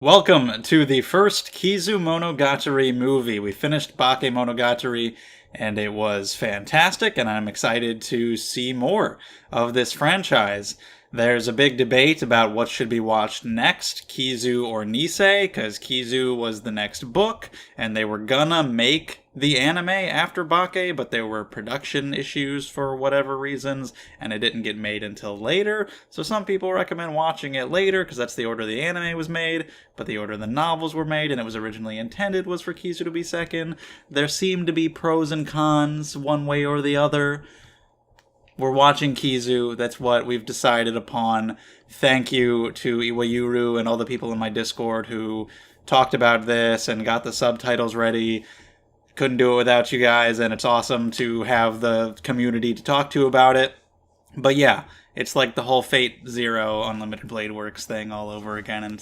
Welcome to the first Kizumonogatari movie. We finished Bakemonogatari and it was fantastic, and I'm excited to see more of this franchise. There's a big debate about what should be watched next, Kizu or Nisei, because Kizu was the next book, and they were gonna make the anime after Bake, but there were production issues for whatever reasons, and it didn't get made until later. So some people recommend watching it later, because that's the order the anime was made, but the order the novels were made, and it was originally intended was for Kizu to be second. There seem to be pros and cons, one way or the other. We're watching Kizu. That's what we've decided upon. Thank you to Iwayuru and all the people in my Discord who talked about this and got the subtitles ready. Couldn't do it without you guys, and it's awesome to have the community to talk to about it. But yeah, it's like the whole Fate Zero Unlimited Blade Works thing all over again, and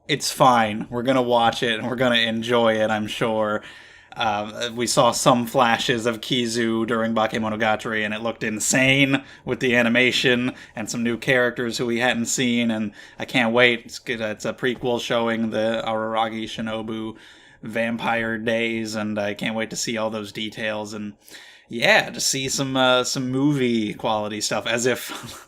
it's fine. We're gonna watch it and we're gonna enjoy it, I'm sure. We saw some flashes of Kizu during Bakemonogatari, and it looked insane with the animation and some new characters who we hadn't seen. And I can't wait. It's a prequel showing the Araragi Shinobu vampire days, and I can't wait to see all those details. And yeah, to see some movie quality stuff, as if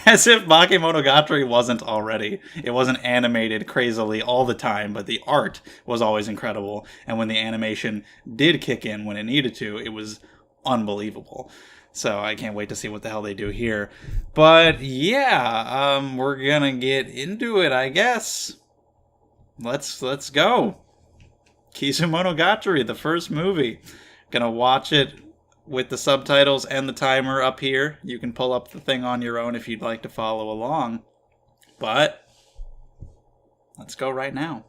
as if Bakemonogatari wasn't already. It wasn't animated crazily all the time, but the art was always incredible. And when the animation did kick in when it needed to, it was unbelievable. So I can't wait to see what the hell they do here. But yeah, we're gonna get into it, I guess. Let's go. Kizumonogatari, the first movie. Gonna watch it with the subtitles and the timer up here. You can pull up the thing on your own if you'd like to follow along. But let's go right now.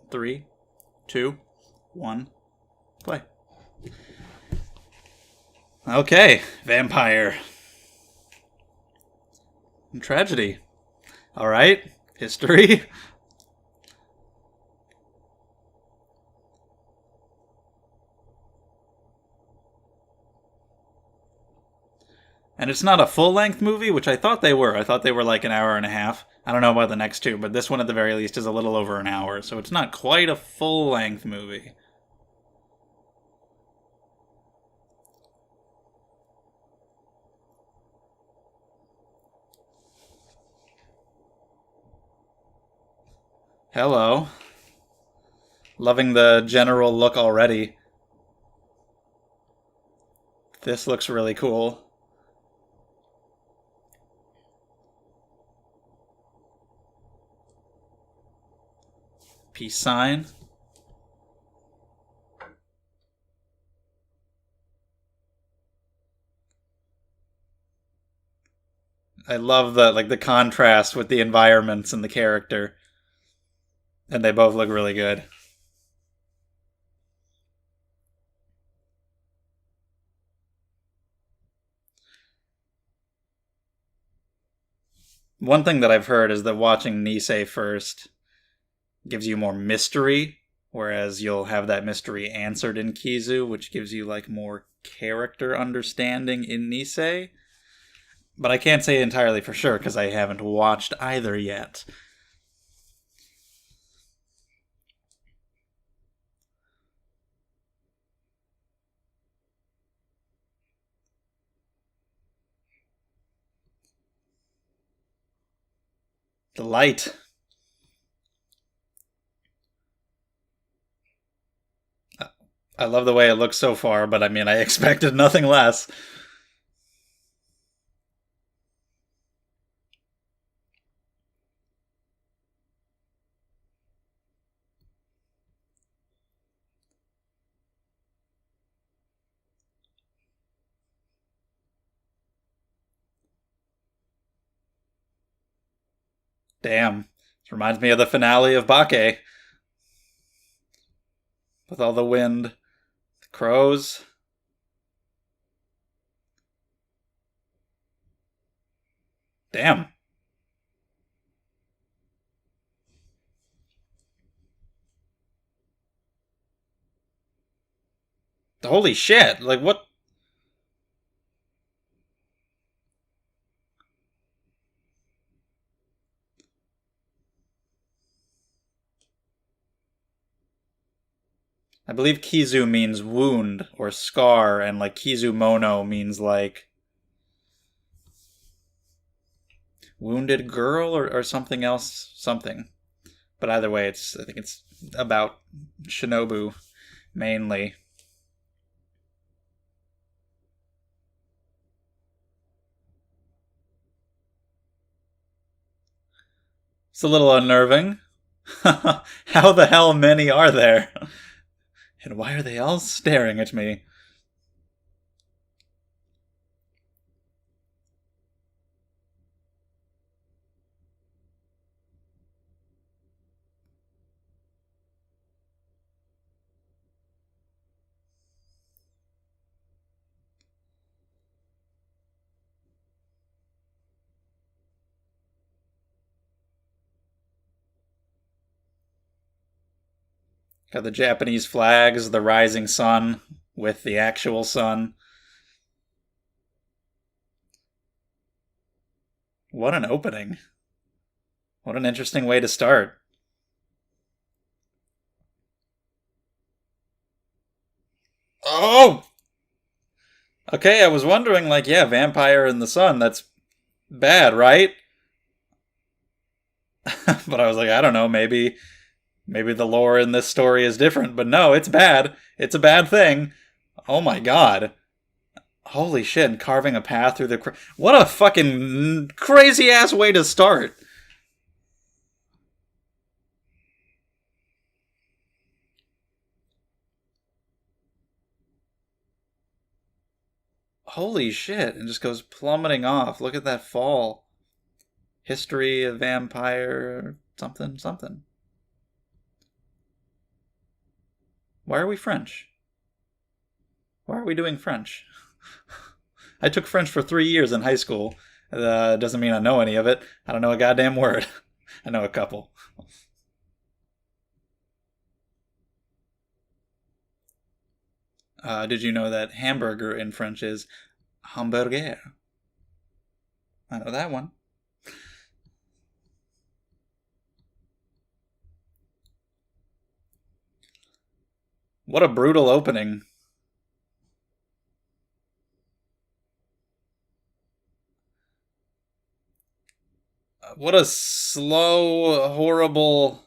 3, 2, 1, play. Okay, vampire. Tragedy. Alright, history. And it's not a full length movie, which I thought they were. I thought they were like an hour and a half. I don't know about the next two, but this one at the very least is a little over an hour, so it's not quite a full length movie. Hello. Loving the general look already. This looks really cool. Peace sign. I love the contrast with the environments and the character. And they both look really good. One thing that I've heard is that watching Nisei first gives you more mystery, whereas you'll have that mystery answered in Kizu, which gives you like more character understanding in Nisei. But I can't say entirely for sure because I haven't watched either yet. The light. I love the way it looks so far, but I mean, I expected nothing less. Damn. This reminds me of the finale of Bake. With all the wind, the crows. Damn. Holy shit. Like, what? I believe Kizu means wound or scar, and like Kizumono means like wounded girl or something else, something. But either way, I think it's about Shinobu mainly. It's a little unnerving. How the hell many are there? And why are they all staring at me? Got the Japanese flags, the rising sun with the actual sun. What an opening. What an interesting way to start. Oh! Okay, I was wondering, like, yeah, vampire in the sun, that's bad, right? But I was like, I don't know, maybe the lore in this story is different, but no, it's bad. It's a bad thing. Oh my god. Holy shit, and carving a path through the... What a fucking crazy-ass way to start. Holy shit, and just goes plummeting off. Look at that fall. History of vampire... something, something. Why are we French? Why are we doing French? I took French for 3 years in high school. Doesn't mean I know any of it. I don't know a goddamn word. I know a couple. Did you know that hamburger in French is hamburger? I know that one. What a brutal opening. What a slow, horrible...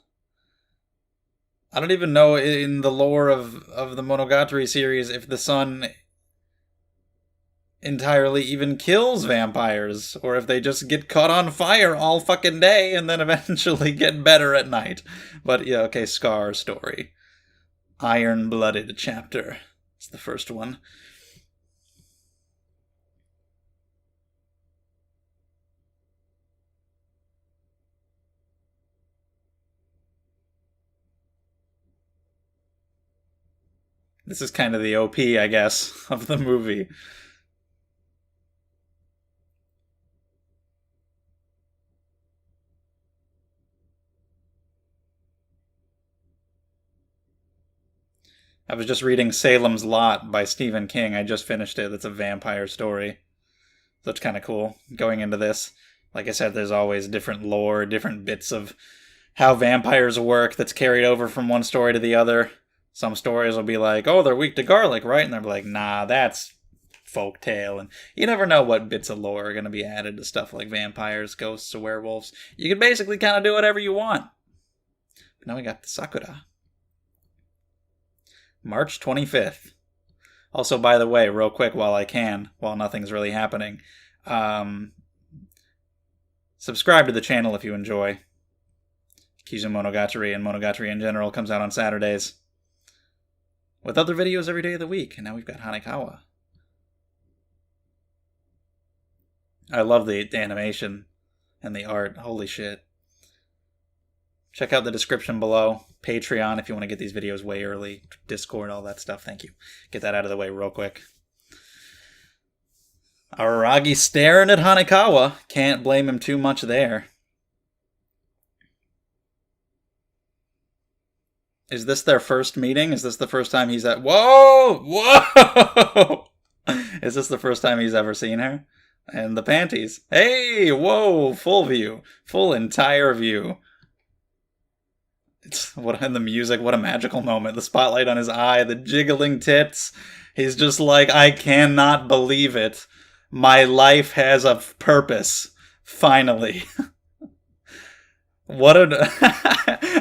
I don't even know in the lore of the Monogatari series if the sun entirely even kills vampires, or if they just get caught on fire all fucking day and then eventually get better at night. But yeah, okay, Scar story. Iron-Blooded chapter. It's the first one. This is kind of the OP, I guess, of the movie. I was just reading Salem's Lot by Stephen King. I just finished it. It's a vampire story. So it's kind of cool going into this. Like I said, there's always different lore, different bits of how vampires work that's carried over from one story to the other. Some stories will be like, oh, they're weak to garlic, right? And they'll be like, nah, that's folk tale. And you never know what bits of lore are going to be added to stuff like vampires, ghosts, or werewolves. You can basically kind of do whatever you want. But now we got the Sakura. March 25th. Also, by the way, real quick while nothing's really happening, subscribe to the channel if you enjoy. Kizumonogatari and Monogatari in general comes out on Saturdays, with other videos every day of the week. And now we've got Hanekawa. I love the animation and the art. Holy shit. Check out the description below. Patreon if you want to get these videos way early. Discord, all that stuff. Thank you. Get that out of the way real quick. Araragi staring at Hanekawa. Can't blame him too much there. Is this their first meeting? Is this the first time he's at... Whoa! Whoa! Is this the first time he's ever seen her? And the panties. Hey! Whoa! Full view. Full entire view. What in the music? What a magical moment! The spotlight on his eye, the jiggling tits. He's just like, I cannot believe it. My life has a purpose. Finally. What an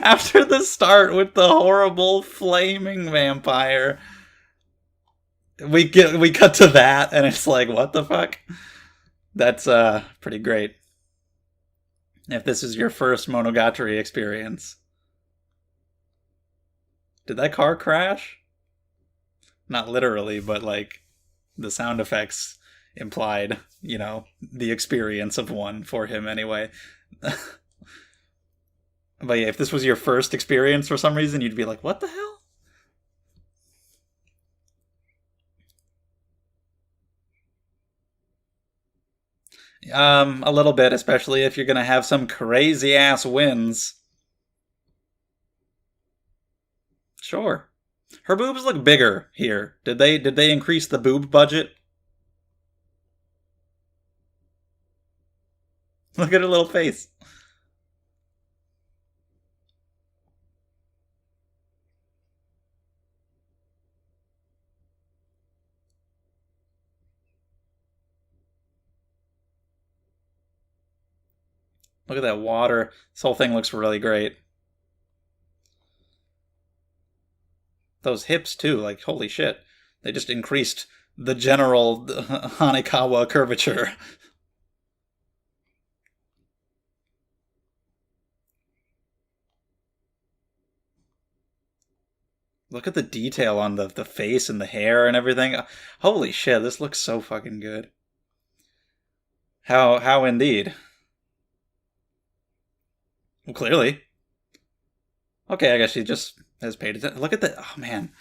after the start with the horrible flaming vampire, we cut to that, and it's like, what the fuck? That's pretty great. If this is your first Monogatari experience. Did that car crash? Not literally, but like the sound effects implied, the experience of one for him anyway. But yeah, if this was your first experience for some reason, you'd be like, what the hell? A little bit, especially if you're gonna have some crazy ass wins. Sure. Her boobs look bigger here. Did they increase the boob budget? Look at her little face. Look at that water. This whole thing looks really great. Those hips too, like holy shit. They just increased the general Hanekawa curvature. Look at the detail on the face and the hair and everything. Holy shit, this looks so fucking good. How indeed. Well, clearly. Okay, I guess she just has paid attention. Look at that. Oh man.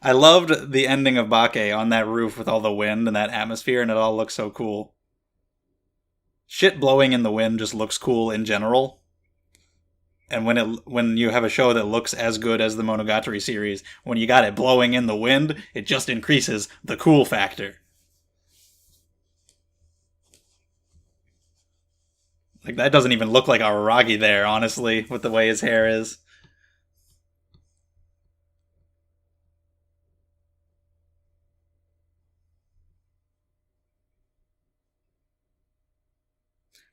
I loved the ending of Bake on that roof with all the wind and that atmosphere, and it all looks so cool. Shit blowing in the wind just looks cool in general. And when you have a show that looks as good as the Monogatari series, when you got it blowing in the wind, it just increases the cool factor. Like that doesn't even look like Araragi there, honestly, with the way his hair is.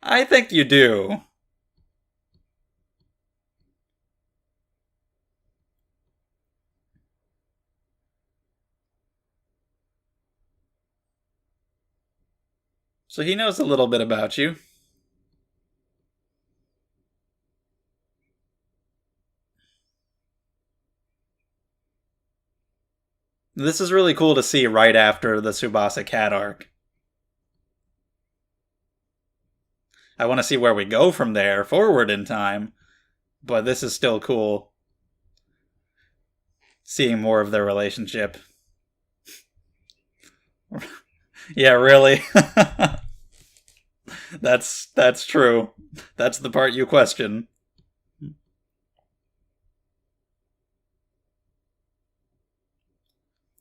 I think you do. So he knows a little bit about you. This is really cool to see right after the Tsubasa Cat arc. I want to see where we go from there, forward in time, but this is still cool. Seeing more of their relationship. Yeah, really. That's true. That's the part you question.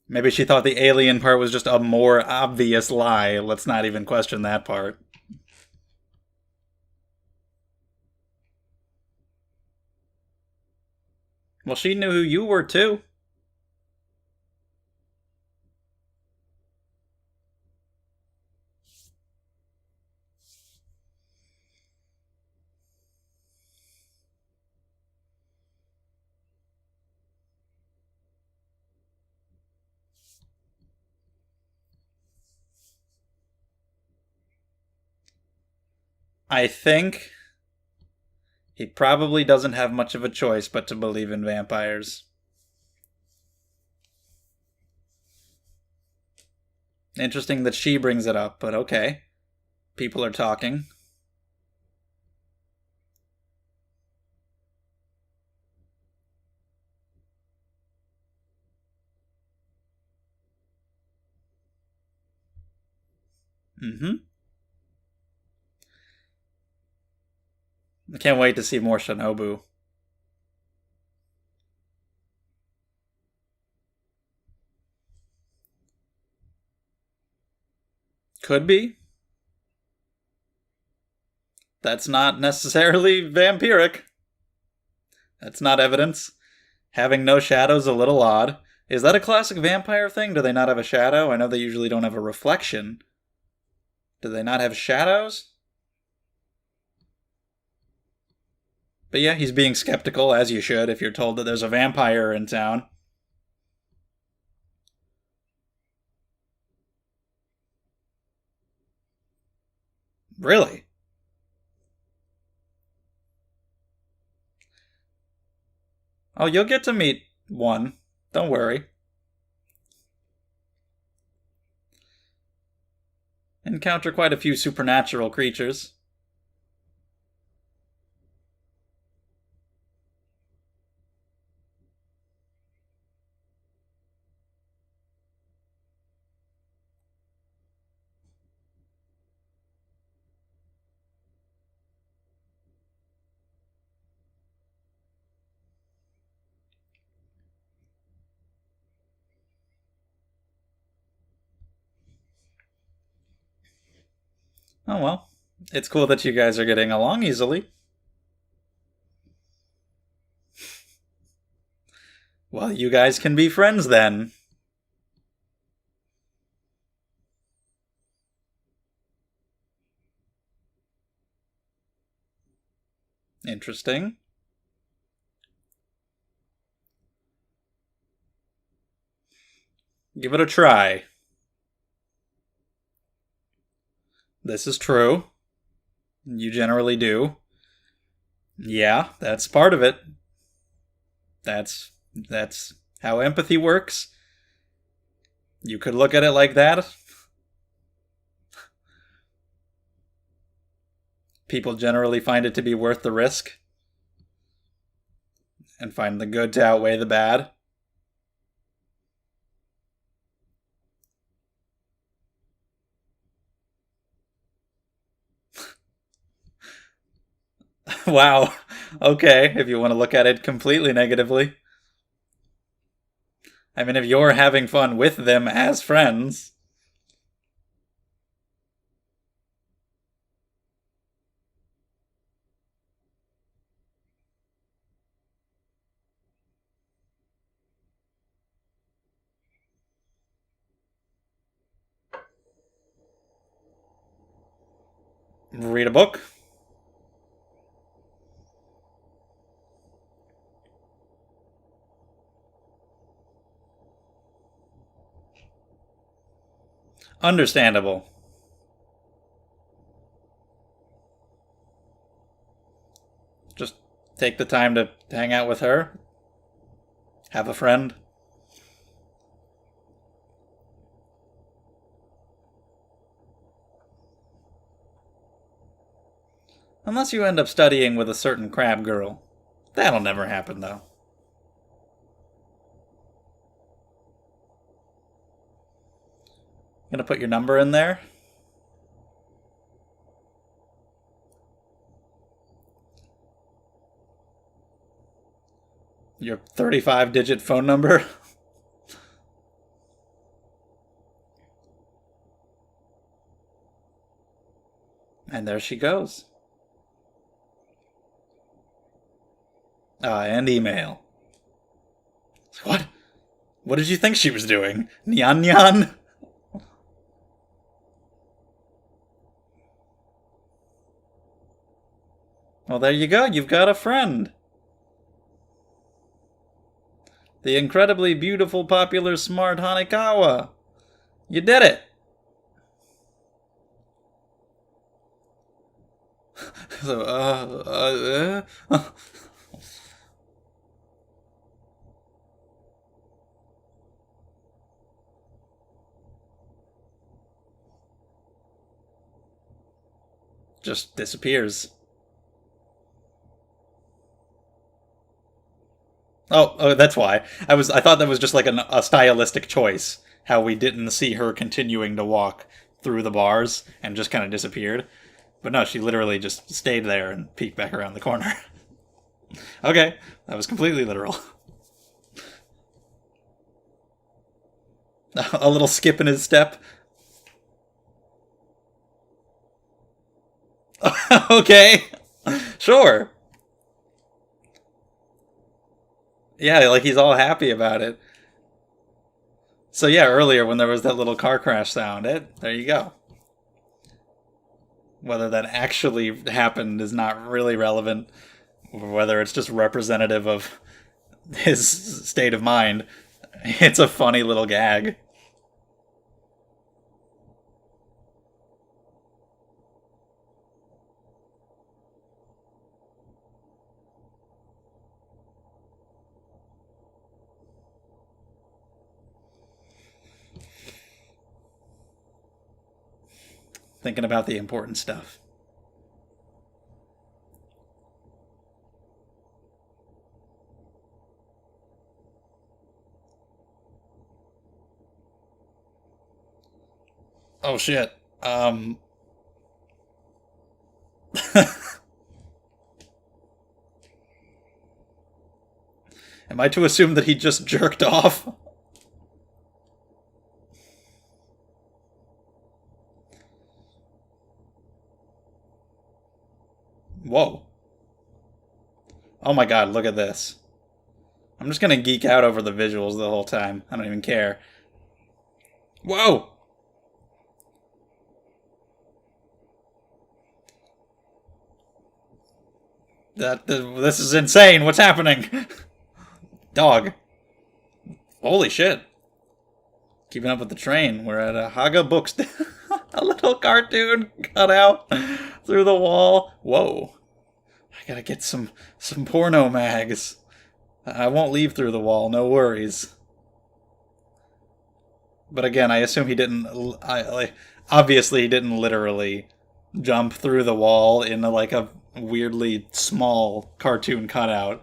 Maybe she thought the alien part was just a more obvious lie. Let's not even question that part. Well, she knew who you were too. I think he probably doesn't have much of a choice but to believe in vampires. Interesting that she brings it up, but okay. People are talking. Mm-hmm. I can't wait to see more Shinobu. Could be. That's not necessarily vampiric. That's not evidence. Having no shadow's a little odd. Is that a classic vampire thing? Do they not have a shadow? I know they usually don't have a reflection. Do they not have shadows? But yeah, he's being skeptical, as you should, if you're told that there's a vampire in town. Really? Oh, you'll get to meet one. Don't worry. Encounter quite a few supernatural creatures. Oh well. It's cool that you guys are getting along easily. Well, you guys can be friends then. Interesting. Give it a try. This is true. You generally do. Yeah, that's part of it. That's how empathy works. You could look at it like that. People generally find it to be worth the risk and find the good to outweigh the bad. Wow. Okay, if you want to look at it completely negatively. I mean, if you're having fun with them as friends. Read a book. Understandable. Just take the time to hang out with her. Have a friend. Unless you end up studying with a certain crab girl. That'll never happen, though. Gonna put your number in there? Your 35-digit phone number? And there she goes. And email. What? What did you think she was doing? Nyan nyan? Well, there you go. You've got a friend. The incredibly beautiful, popular, smart Hanekawa. You did it. So, just disappears. Oh, that's why. I thought that was just like a stylistic choice. How we didn't see her continuing to walk through the bars and just kind of disappeared. But no, she literally just stayed there and peeked back around the corner. Okay, that was completely literal. A little skip in his step. Okay. Sure. Yeah, like he's all happy about it. So yeah, earlier when there was that little car crash sound, there you go. Whether that actually happened is not really relevant. Whether it's just representative of his state of mind, it's a funny little gag. Thinking about the important stuff. Oh shit. Am I to assume that he just jerked off? Whoa. Oh my god, look at this. I'm just gonna geek out over the visuals the whole time. I don't even care. Whoa! This is insane. What's happening? Dog. Holy shit. Keeping up with the train. We're at a Haga Books. A little cartoon cut out through the wall. Whoa. I gotta get some porno mags. I won't leave through the wall, no worries. But again, I assume he didn't. Obviously, he didn't literally jump through the wall in like a weirdly small cartoon cutout.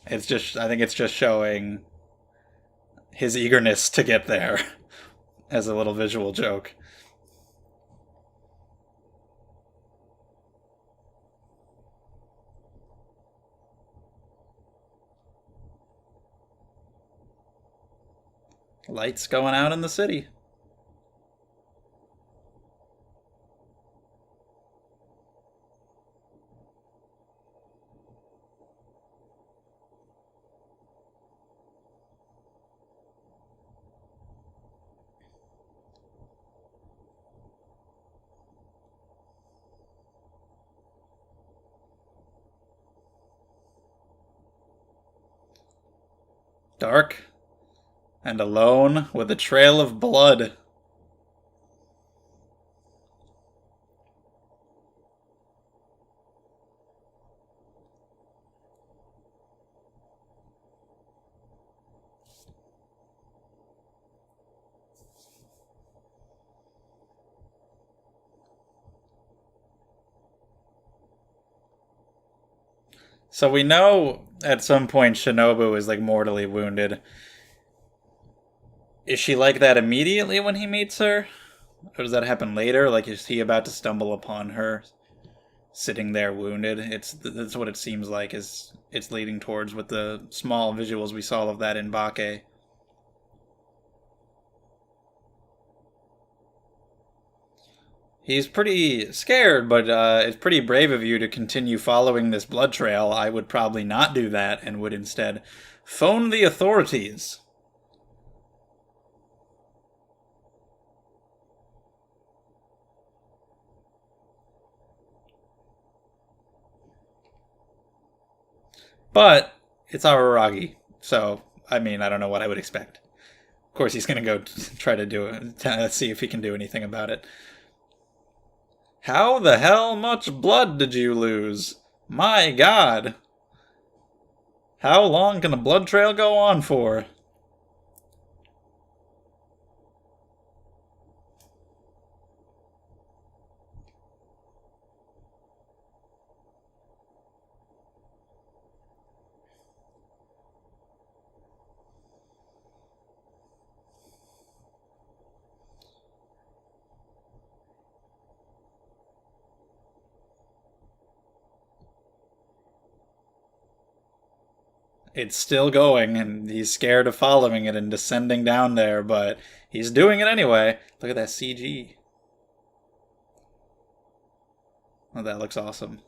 It's just, I think it's just showing his eagerness to get there as a little visual joke. Lights going out in the city. Dark and alone with a trail of blood. So we know at some point Shinobu is like mortally wounded. Is she like that immediately when he meets her? Or does that happen later? Like, is he about to stumble upon her sitting there wounded? That's what it seems like is it's leading towards with the small visuals we saw of that in Bake. He's pretty scared, but it's pretty brave of you to continue following this blood trail. I would probably not do that and would instead phone the authorities. But it's Araragi, so I mean, I don't know what I would expect. Of course, he's gonna go try to do it, see if he can do anything about it. How the hell much blood did you lose? My god! How long can a blood trail go on for? It's still going, and he's scared of following it and descending down there, but he's doing it anyway. Look at that CG. Oh, that looks awesome.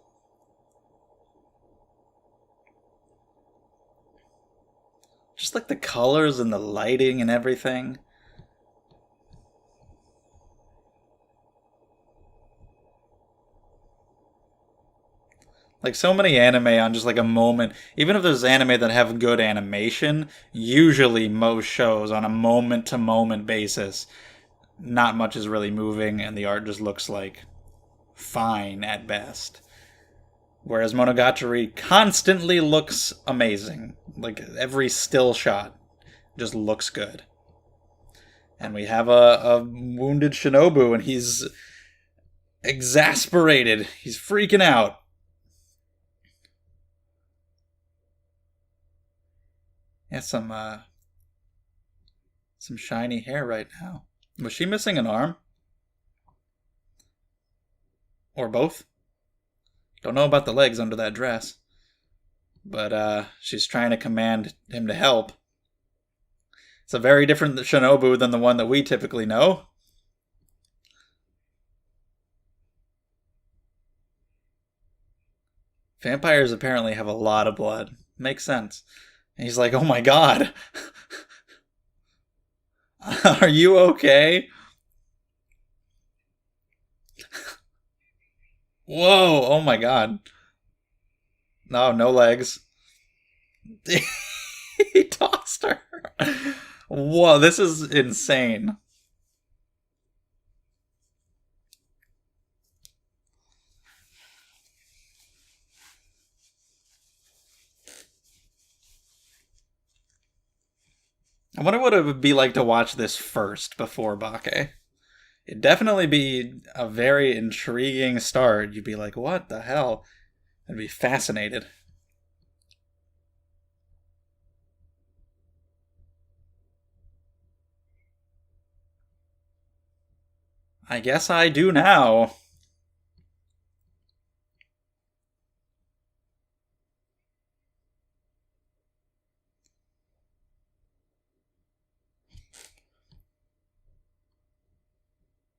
Just like the colors and the lighting and everything. Like so many anime on just like a moment. Even if there's anime that have good animation, usually most shows on a moment to moment basis, not much is really moving and the art just looks like fine at best. Whereas Monogatari constantly looks amazing. Like every still shot just looks good. And we have a wounded Shinobu, and he's exasperated. He's freaking out. Yeah, some shiny hair right now. Was she missing an arm? Or both? Don't know about the legs under that dress. But she's trying to command him to help. It's a very different Shinobu than the one that we typically know. Vampires apparently have a lot of blood. Makes sense. And he's like, oh my god. Are you okay? Whoa, oh my god. No, no legs. He tossed her. Whoa, this is insane. I wonder what it would be like to watch this first before Bake. It'd definitely be a very intriguing start. You'd be like, what the hell? I'd be fascinated. I guess I do now.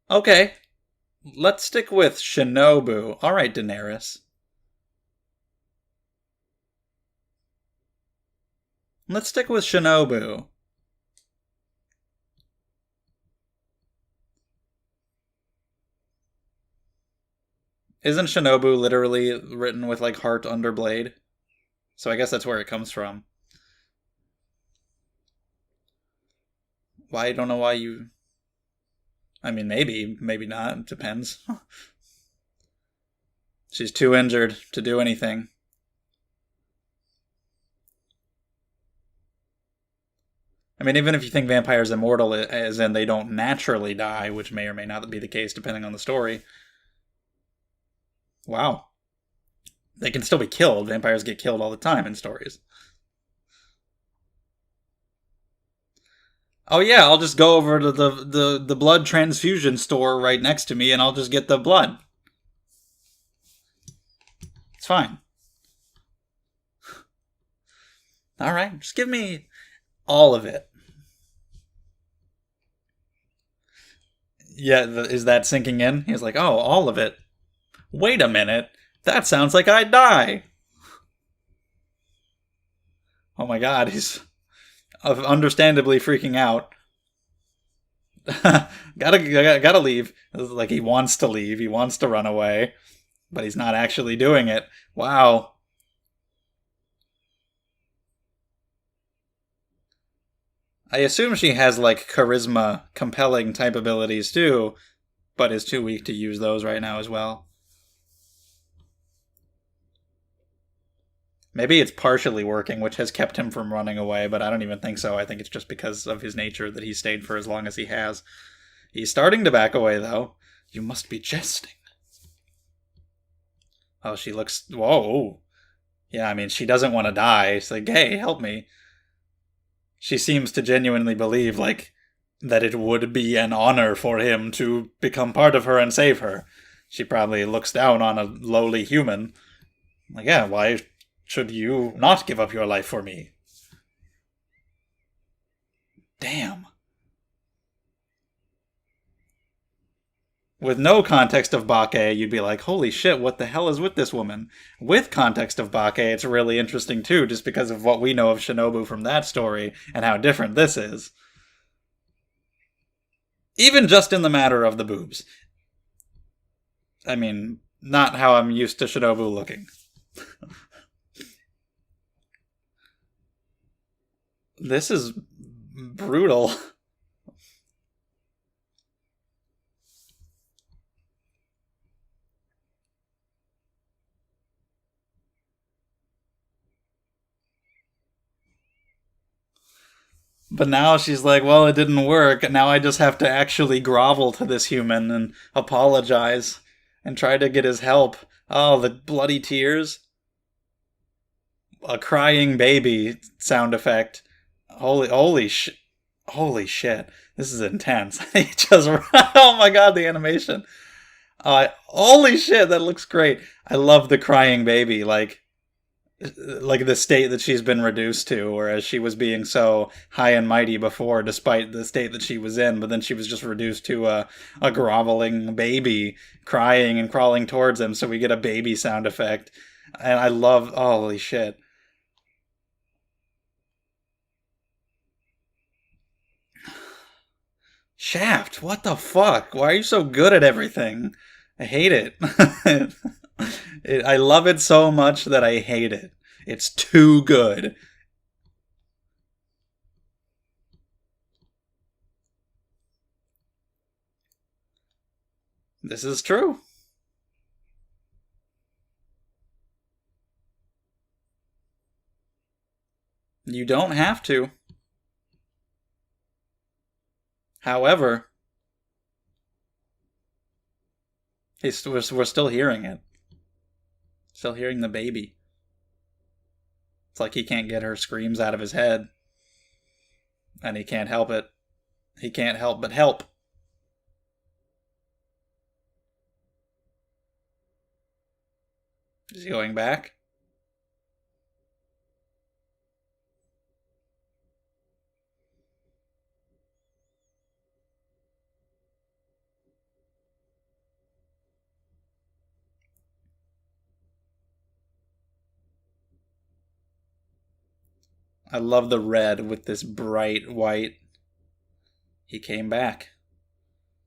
Okay, let's stick with Shinobu. Alright, Daenerys. Let's stick with Shinobu. Isn't Shinobu literally written with like heart under blade? So I guess that's where it comes from. Why? I don't know why you. I mean, maybe not. It depends. She's too injured to do anything. I mean, even if you think vampires immortal, as in they don't naturally die, which may or may not be the case depending on the story. Wow. They can still be killed. Vampires get killed all the time in stories. Oh yeah, I'll just go over to the blood transfusion store right next to me and I'll just get the blood. It's fine. Alright, just give me all of it. Yeah, is that sinking in? He's like, oh, all of it. Wait a minute. That sounds like I'd die. Oh my god, he's understandably freaking out. gotta leave. Like he wants to leave. He wants to run away, but he's not actually doing it. Wow. I assume she has like charisma, compelling type abilities too, but is too weak to use those right now as well. Maybe it's partially working, which has kept him from running away, but I don't even think so. I think it's just because of his nature that he stayed for as long as he has. He's starting to back away, though. You must be jesting. Oh, she looks. Whoa. Yeah, I mean, she doesn't want to die. It's like, hey, help me. She seems to genuinely believe, like, that it would be an honor for him to become part of her and save her. She probably looks down on a lowly human. Like, yeah, why should you not give up your life for me? Damn. With no context of Bake, you'd be like, holy shit, what the hell is with this woman? With context of Bake, it's really interesting too, just because of what we know of Shinobu from that story and how different this is. Even just in the matter of the boobs. I mean, not how I'm used to Shinobu looking. This is brutal. But now she's like, well, it didn't work. And now I just have to actually grovel to this human and apologize and try to get his help. Oh, the bloody tears. A crying baby sound effect. Holy shit. This is intense. He just, oh my god, the animation. Holy shit, that looks great. I love the crying baby. Like the state that she's been reduced to, whereas she was being so high and mighty before, despite the state that she was in. But then she was just reduced to a groveling baby crying and crawling towards him. So we get a baby sound effect, and I love. Holy shit! Shaft, what the fuck? Why are you so good at everything? I hate it. I love it so much that I hate it. It's too good. This is true. You don't have to. However, we're still hearing it. Still hearing the baby. It's like he can't get her screams out of his head. And he can't help it. He can't help but help. Is he going back? I love the red with this bright white. He came back.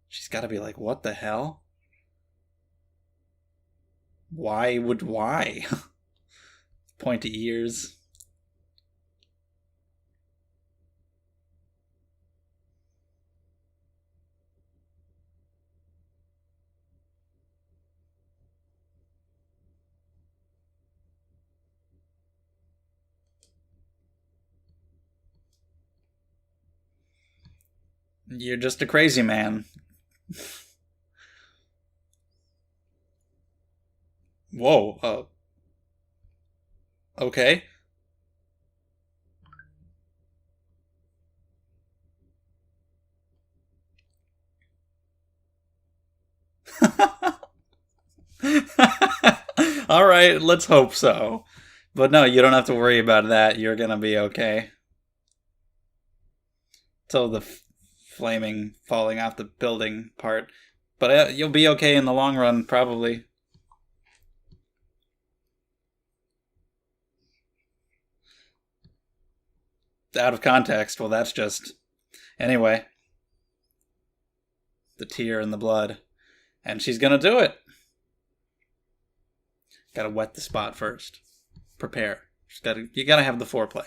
She's got to be like, what the hell? Why? Pointy ears. You're just a crazy man. Whoa. Okay. All right, let's hope so. But no, you don't have to worry about that. You're gonna be okay. Till the flaming falling off the building part. But you'll be okay in the long run, probably. Out of context, well, that's just. Anyway. The tear and the blood. And she's gonna do it. Gotta wet the spot first. Prepare. You gotta have the foreplay.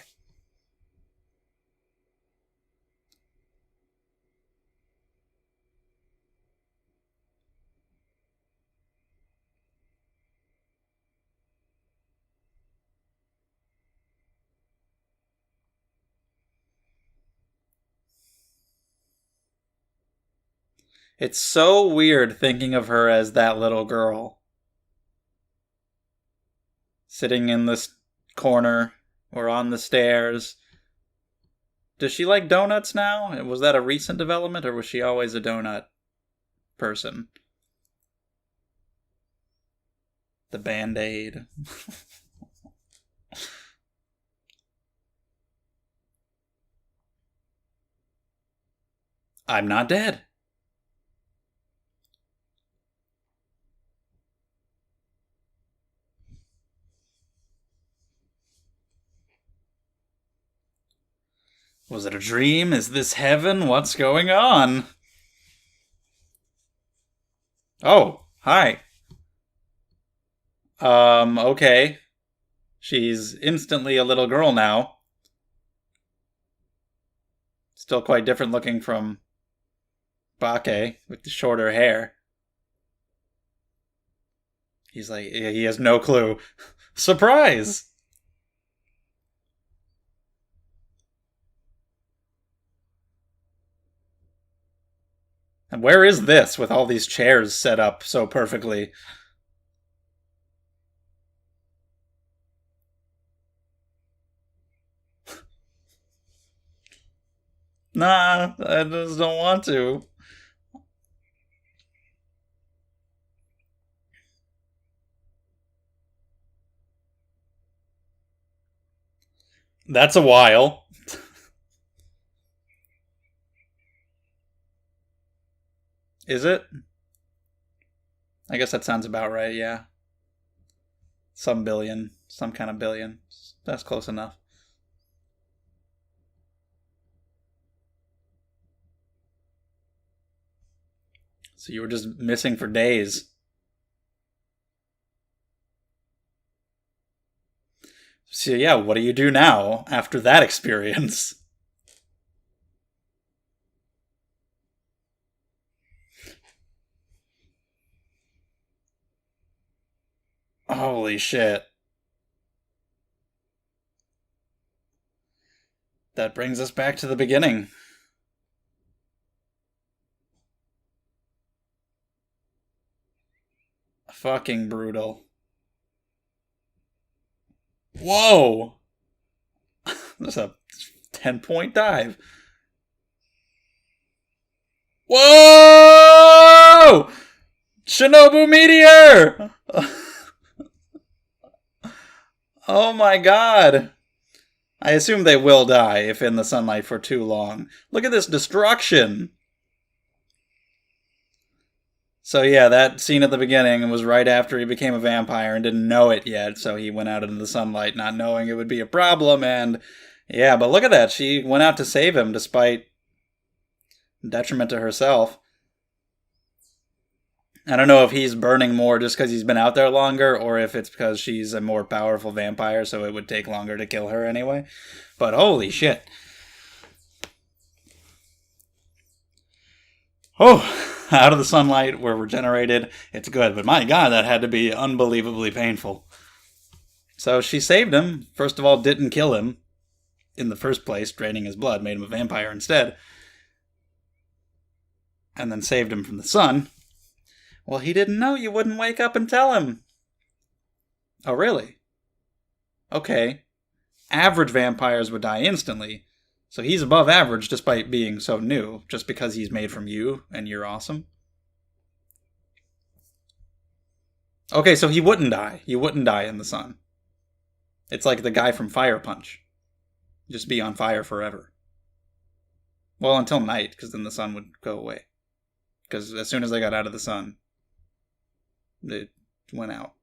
It's so weird thinking of her as that little girl. Sitting in this corner or on the stairs. Does she like donuts now? Was that a recent development or was she always a donut person? The Band-Aid. I'm not dead. Was it a dream? Is this heaven? What's going on? Oh, hi. Okay. She's instantly a little girl now. Still quite different looking from Bake with the shorter hair. He's like, he has no clue. Surprise! And where is this with all these chairs set up so perfectly? Nah, I just don't want to. That's a while. Is it? I guess that sounds about right, yeah. Some billion. Some kind of billion. That's close enough. So you were just missing for days. So yeah, what do you do now after that experience? Holy shit. That brings us back to the beginning. Fucking brutal. Whoa! That's a 10-point dive. Whoa! Shinobu meteor! Oh my god. I assume they will die if in the sunlight for too long. Look at this destruction. So yeah, that scene at the beginning was right after he became a vampire and didn't know it yet, so he went out into the sunlight not knowing it would be a problem, and yeah, but look at that. She went out to save him despite detriment to herself. I don't know if he's burning more just because he's been out there longer, or if it's because she's a more powerful vampire, so it would take longer to kill her anyway. But holy shit. Oh, out of the sunlight, we're regenerated. It's good, but my god, that had to be unbelievably painful. So she saved him. First of all, didn't kill him in the first place, draining his blood, made him a vampire instead. And then saved him from the sun. Well, he didn't know you wouldn't wake up and tell him. Oh, really? Okay. Average vampires would die instantly. So he's above average despite being so new, just because he's made from you and you're awesome. Okay, so he wouldn't die. You wouldn't die in the sun. It's like the guy from Fire Punch. Just be on fire forever. Well, until night, because then the sun would go away. Because as soon as they got out of the sun, it went out.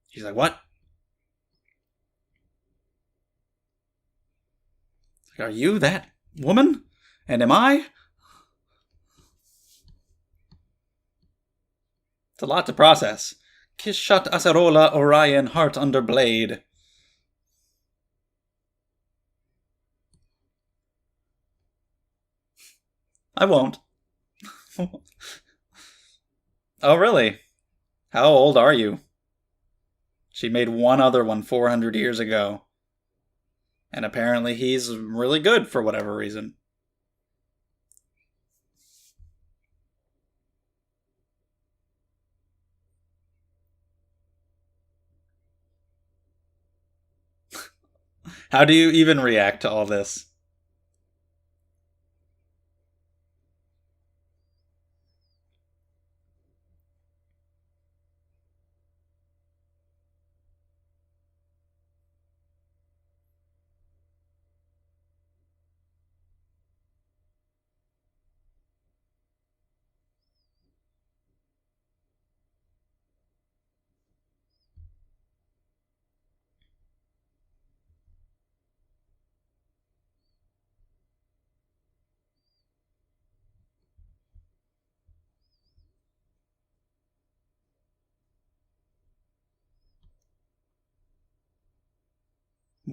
He's like, what? Are you that woman? And am I? It's a lot to process. Kiss shut Acerola Orion heart under blade. I won't. Oh, really? How old are you? She made one other one 400 years ago. And apparently he's really good for whatever reason. How do you even react to all this?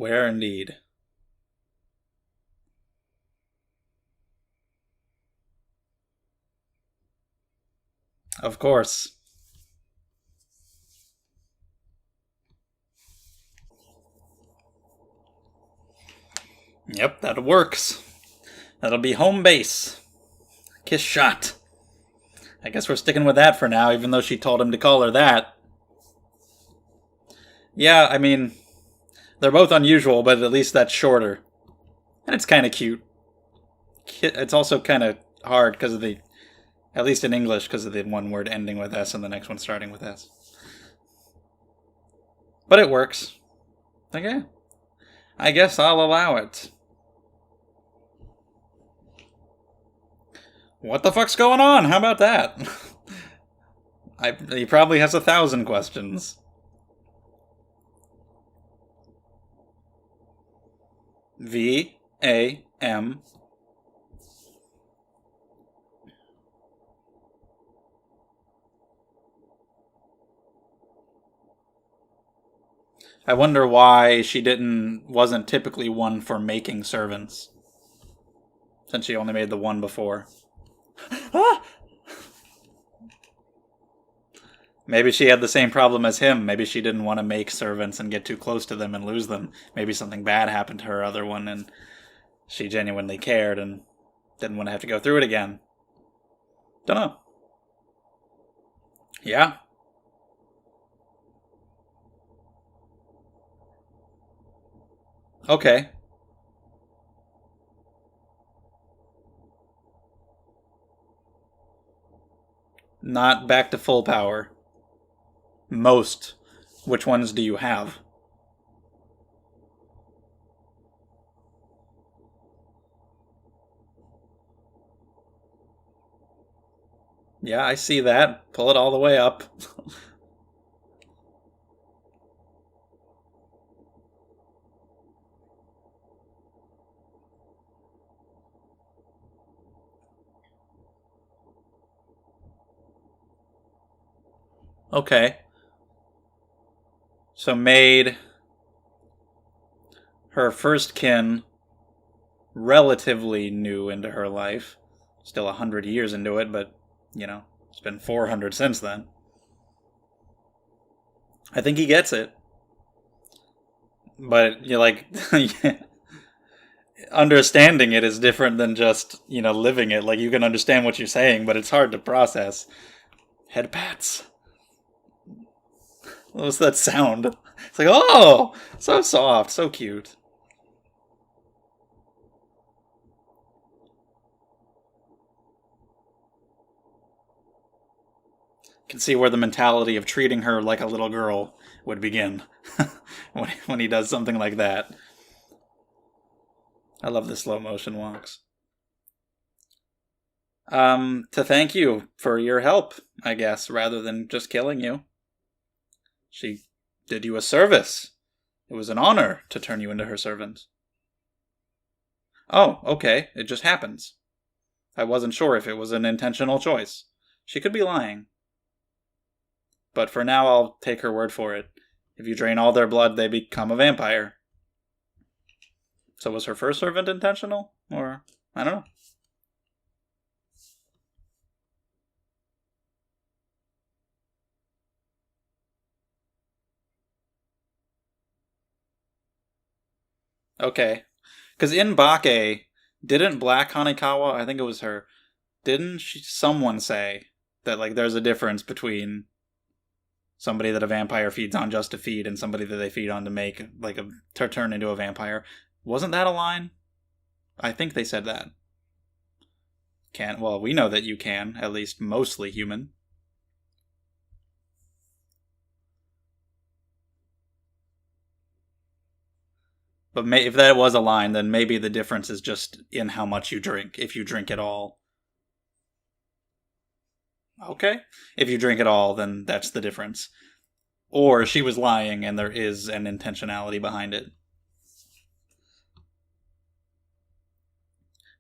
Where indeed? Of course. Yep, that works. That'll be home base. Kiss shot. I guess we're sticking with that for now, even though she told him to call her that. Yeah, I mean, they're both unusual, but at least that's shorter. And it's kind of cute. It's also kind of hard because of the, at least in English, because of the one word ending with S and the next one starting with S. But it works. Okay. I guess I'll allow it. What the fuck's going on? How about that? He probably has 1,000 questions. V-A-M. I wonder why she wasn't typically one for making servants. Since she only made the one before. Ah! Maybe she had the same problem as him. Maybe she didn't want to make servants and get too close to them and lose them. Maybe something bad happened to her other one and she genuinely cared and didn't want to have to go through it again. Dunno. Yeah. Okay. Not back to full power. Most. Which ones do you have? Yeah, I see that. Pull it all the way up. Okay. So made her first kin relatively new into her life. Still 100 years into it, but, it's been 400 since then. I think he gets it. But, understanding it is different than just, living it. Like, you can understand what you're saying, but it's hard to process. Head pats. What was that sound? It's like, oh, so soft, so cute. Can see where the mentality of treating her like a little girl would begin when he does something like that. I love the slow motion walks. To thank you for your help, I guess, rather than just killing you. She did you a service. It was an honor to turn you into her servant. Oh, okay, it just happens. I wasn't sure if it was an intentional choice. She could be lying. But for now, I'll take her word for it. If you drain all their blood, they become a vampire. So was her first servant intentional? Or, I don't know. Okay. Because in Bake, didn't Black Hanekawa, I think it was her, didn't someone say that, there's a difference between somebody that a vampire feeds on just to feed and somebody that they feed on to make, to turn into a vampire? Wasn't that a line? I think they said that. Well, we know that you can, at least mostly human. But if that was a line, then maybe the difference is just in how much you drink, if you drink it all. Okay. If you drink it all, then that's the difference. Or she was lying and there is an intentionality behind it.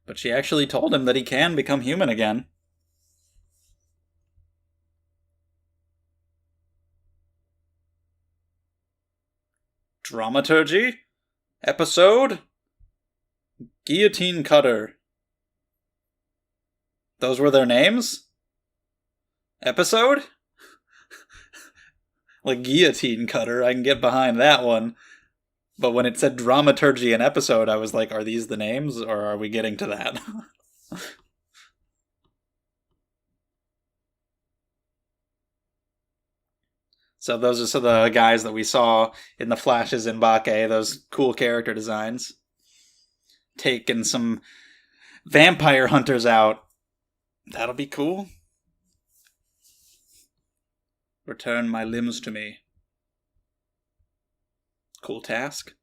But she actually told him that he can become human again. Dramaturgy? Episode? Guillotine Cutter. Those were their names? Episode? Like Guillotine Cutter, I can get behind that one. But when it said Dramaturgy and Episode, I was like, are these the names, or are we getting to that? So those are the guys that we saw in the flashes in Bake, those cool character designs. Taking some vampire hunters out. That'll be cool. Return my limbs to me. Cool task.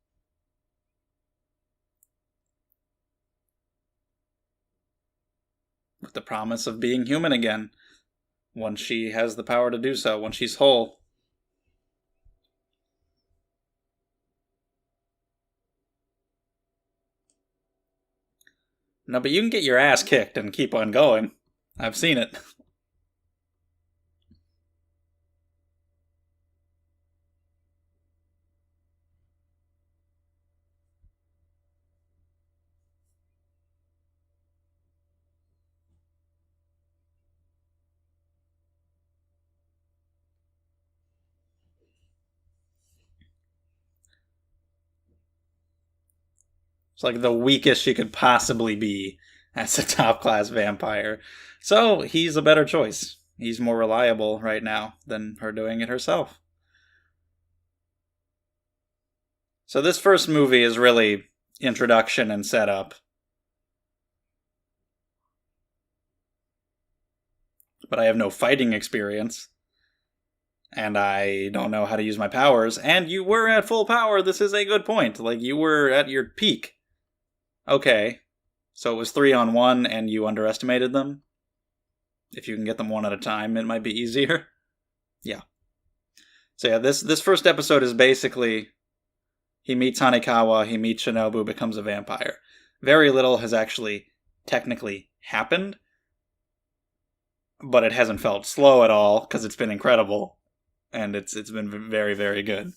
With the promise of being human again. Once she has the power to do so. Once she's whole. No, but you can get your ass kicked and keep on going. I've seen it. It's like the weakest she could possibly be as a top-class vampire. So he's a better choice. He's more reliable right now than her doing it herself. So this first movie is really introduction and setup. But I have no fighting experience. And I don't know how to use my powers. And you were at full power. This is a good point. Like, you were at your peak. Okay. So it was 3-on-1 and you underestimated them? If you can get them one at a time, it might be easier. Yeah. So yeah, this first episode is basically... He meets Hanekawa, he meets Shinobu, becomes a vampire. Very little has actually technically happened. But it hasn't felt slow at all, because it's been incredible. And it's been very, very good.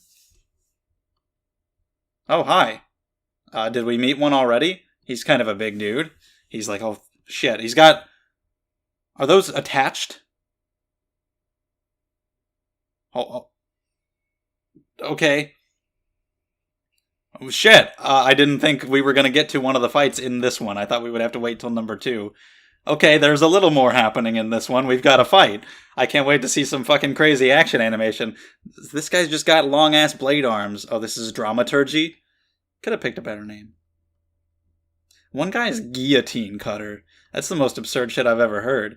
Oh, hi. Did we meet one already? He's kind of a big dude. He's like, oh, shit. He's got... Are those attached? Oh. Okay. Oh, shit. I didn't think we were going to get to one of the fights in this one. I thought we would have to wait till number 2. Okay, there's a little more happening in this one. We've got a fight. I can't wait to see some fucking crazy action animation. This guy's just got long-ass blade arms. Oh, this is Dramaturgy? Could have picked a better name. One guy is Guillotine Cutter. That's the most absurd shit I've ever heard.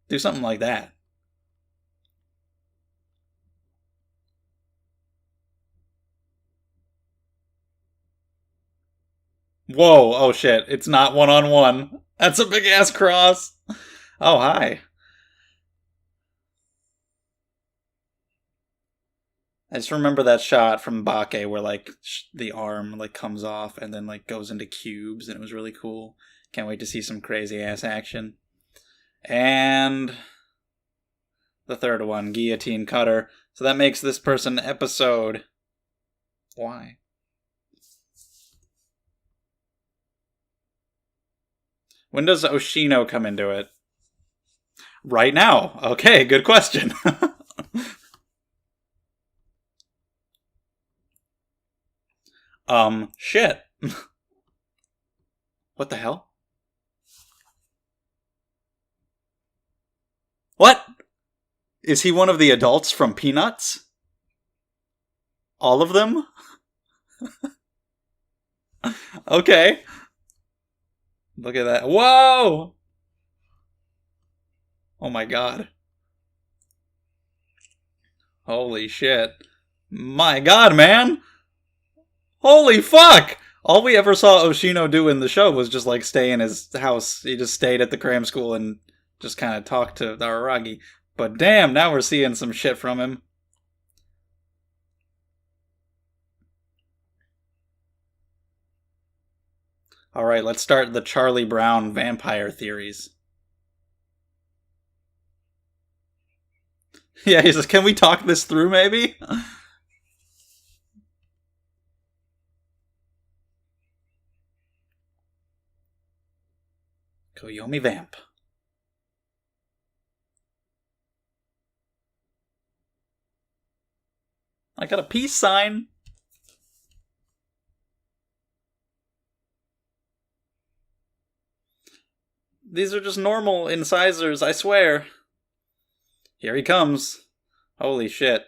Do something like that. Whoa, oh shit, it's not 1-on-1. That's a big-ass cross. Oh, hi. I just remember that shot from Bake where, like, the arm, like, comes off and then, like, goes into cubes, and it was really cool. Can't wait to see some crazy-ass action. And... the third one, Guillotine Cutter. So that makes this person episode... Why? When does Oshino come into it? Right now. Okay, good question. Shit. What the hell? What? Is he one of the adults from Peanuts? All of them? Okay. Look at that. Whoa! Oh my god. Holy shit. My god, man! Holy fuck! All we ever saw Oshino do in the show was just, like, stay in his house. He just stayed at the cram school and just kind of talked to Araragi. But damn, now we're seeing some shit from him. Alright, let's start the Charlie Brown vampire theories. Yeah, he says, can we talk this through, maybe? Koyomi Vamp. I got a peace sign. These are just normal incisors, I swear. Here he comes. Holy shit.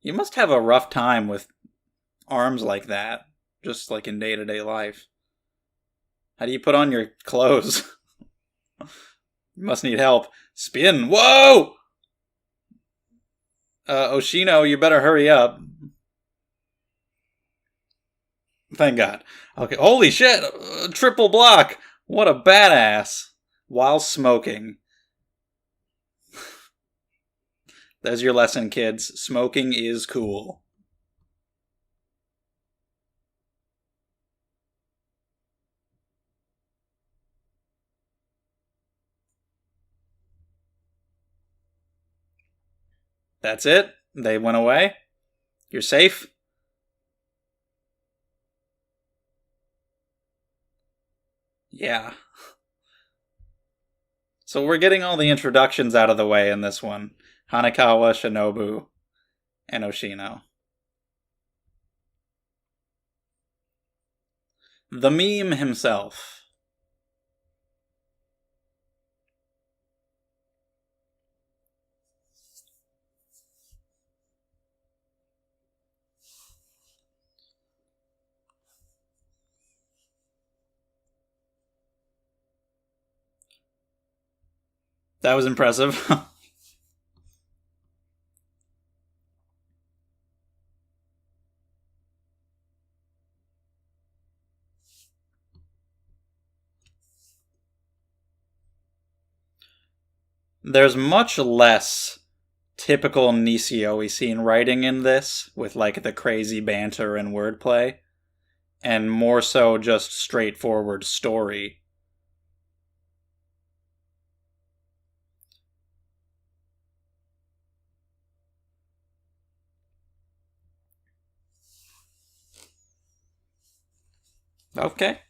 You must have a rough time with arms like that, just like in day-to-day life. How do you put on your clothes? You must need help. Spin! Whoa! Oshino, you better hurry up. Thank God. Okay, holy shit! Triple block! What a badass! While smoking. There's your lesson, kids. Smoking is cool. That's it? They went away? You're safe? Yeah. So we're getting all the introductions out of the way in this one. Hanekawa, Shinobu, and Oshino. The meme himself. That was impressive. There's much less typical Nisio scene writing in this, with like the crazy banter and wordplay, and more so just straightforward story. Okay.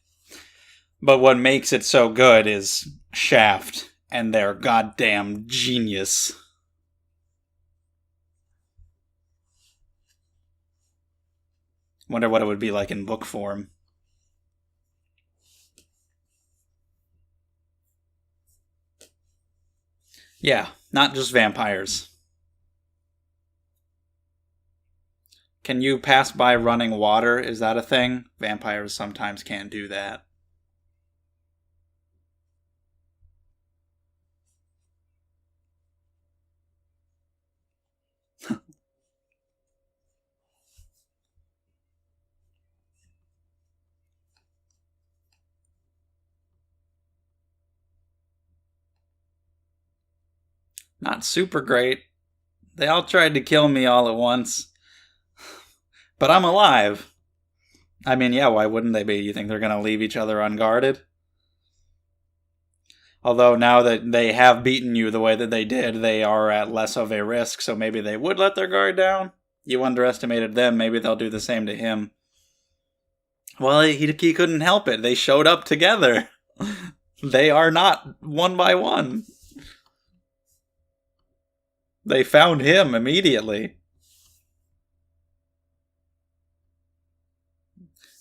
But what makes it so good is Shaft and their goddamn genius. Wonder what it would be like in book form. Yeah, not just vampires. Can you pass by running water? Is that a thing? Vampires sometimes can't do that. Not super great. They all tried to kill me all at once. But I'm alive. I mean, yeah, why wouldn't they be? You think they're going to leave each other unguarded? Although now that they have beaten you the way that they did, they are at less of a risk, so maybe they would let their guard down? You underestimated them, maybe they'll do the same to him. Well, he couldn't help it. They showed up together. They are not one by one. They found him immediately.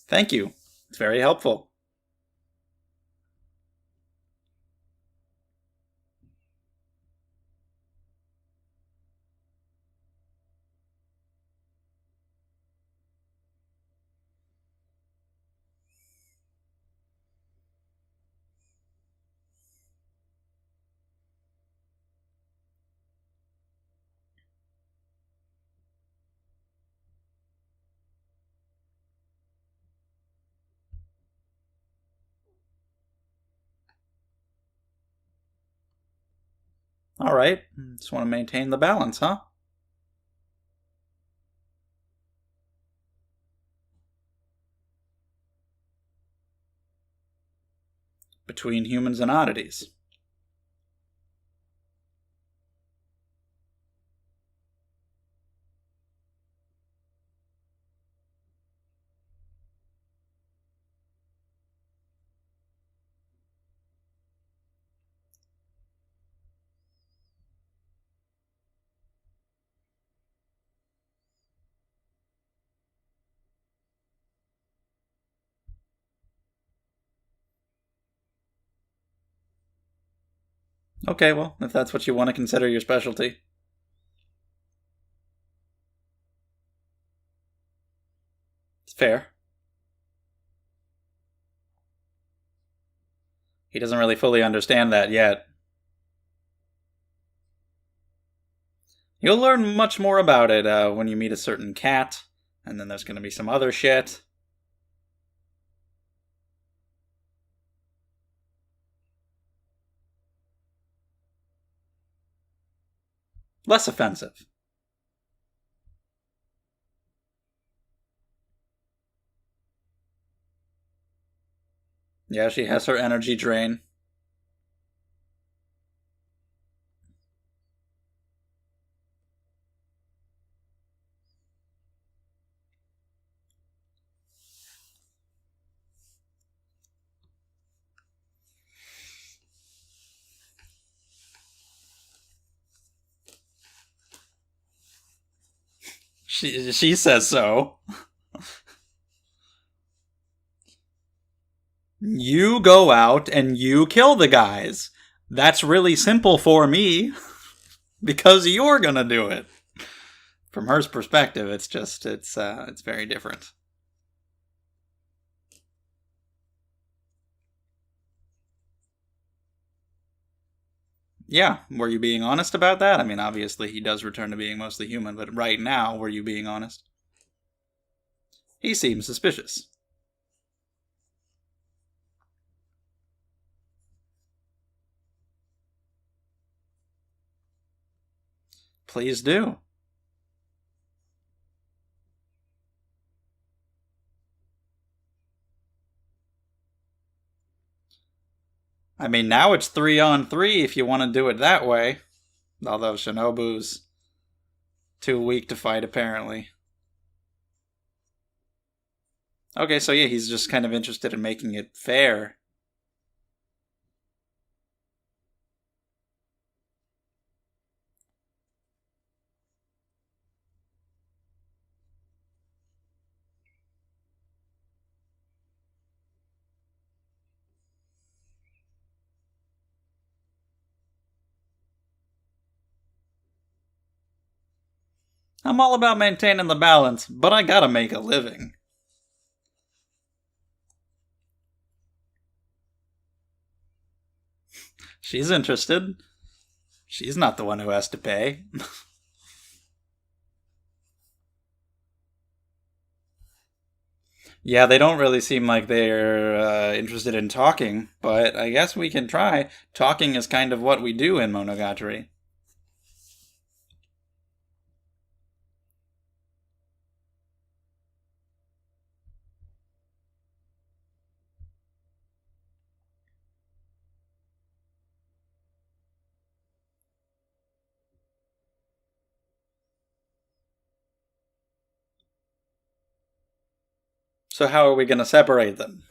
Thank you. It's very helpful. Alright, just want to maintain the balance, huh? Between humans and oddities. Okay, well, if that's what you want to consider your specialty. It's fair. He doesn't really fully understand that yet. You'll learn much more about it when you meet a certain cat, and then there's going to be some other shit. Less offensive. Yeah, she has her energy drain. She says so. You go out and you kill the guys. That's really simple for me because you're gonna do it. From her perspective, it's very different. Yeah, were you being honest about that? I mean, obviously he does return to being mostly human, but right now, were you being honest? He seems suspicious. Please do. I mean, now it's 3-on-3 if you want to do it that way. Although Shinobu's too weak to fight, apparently. Okay, so yeah, he's just kind of interested in making it fair. I'm all about maintaining the balance, but I gotta make a living. She's interested. She's not the one who has to pay. Yeah, they don't really seem like they're interested in talking, but I guess we can try. Talking is kind of what we do in Monogatari. So how are we going to separate them?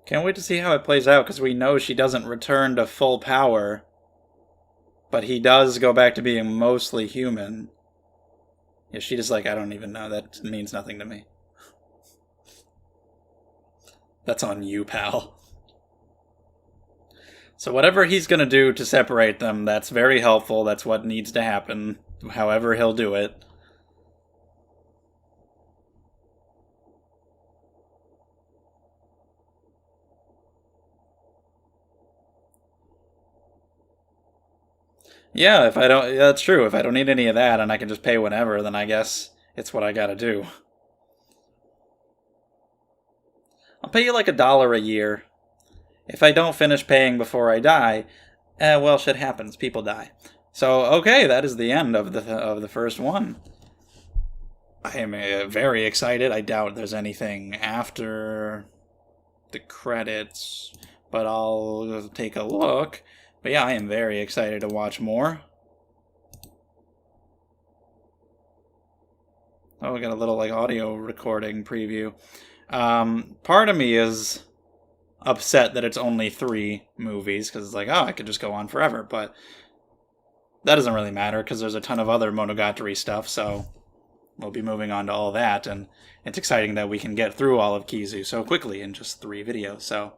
Can't wait to see how it plays out, because we know she doesn't return to full power, but he does go back to being mostly human. Yeah, she just like, I don't even know, that means nothing to me. That's on you, pal. So whatever he's going to do to separate them, that's very helpful. That's what needs to happen, however he'll do it. Yeah, if I don't, that's true. If I don't need any of that and I can just pay whenever, then I guess it's what I gotta do. I'll pay you like $1 a year. If I don't finish paying before I die, well, shit happens. People die. So okay, that is the end of the first one. I am very excited. I doubt there's anything after the credits, but I'll take a look. But yeah, I am very excited to watch more. Oh, we got a little like audio recording preview. Part of me is upset that it's only 3 movies, because it's like, oh, I could just go on forever, but that doesn't really matter because there's a ton of other Monogatari stuff, so we'll be moving on to all that, and it's exciting that we can get through all of Kizu so quickly in just 3 videos, so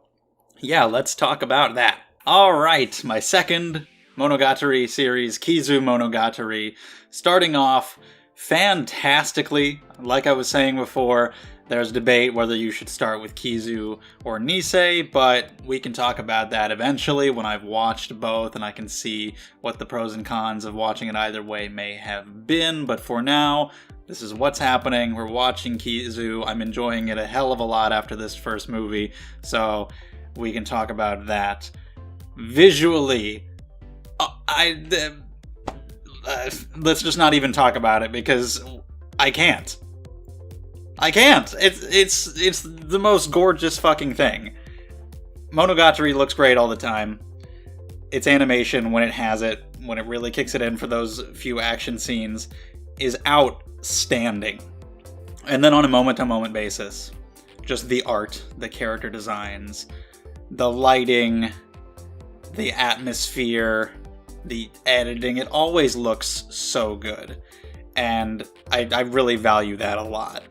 yeah, let's talk about that. Alright, my second Monogatari series, Kizumonogatari, starting off fantastically. Like I was saying before, there's debate whether you should start with Kizu or Nisei, but we can talk about that eventually when I've watched both and I can see what the pros and cons of watching it either way may have been. But for now, this is what's happening. We're watching Kizu. I'm enjoying it a hell of a lot after this first movie, so we can talk about that. Visually, let's just not even talk about it because I can't. It's the most gorgeous fucking thing. Monogatari looks great all the time. Its animation, when it has it, when it really kicks it in for those few action scenes, is outstanding. And then on a moment-to-moment basis, just the art, the character designs, the lighting, the atmosphere, the editing, it always looks so good. And I really value that a lot.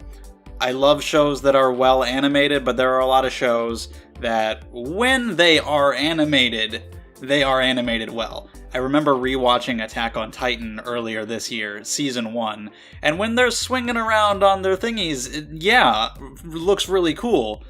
I love shows that are well animated, but there are a lot of shows that when they are animated well. I remember rewatching Attack on Titan earlier this year, Season 1, and when they're swinging around on their thingies, it looks really cool.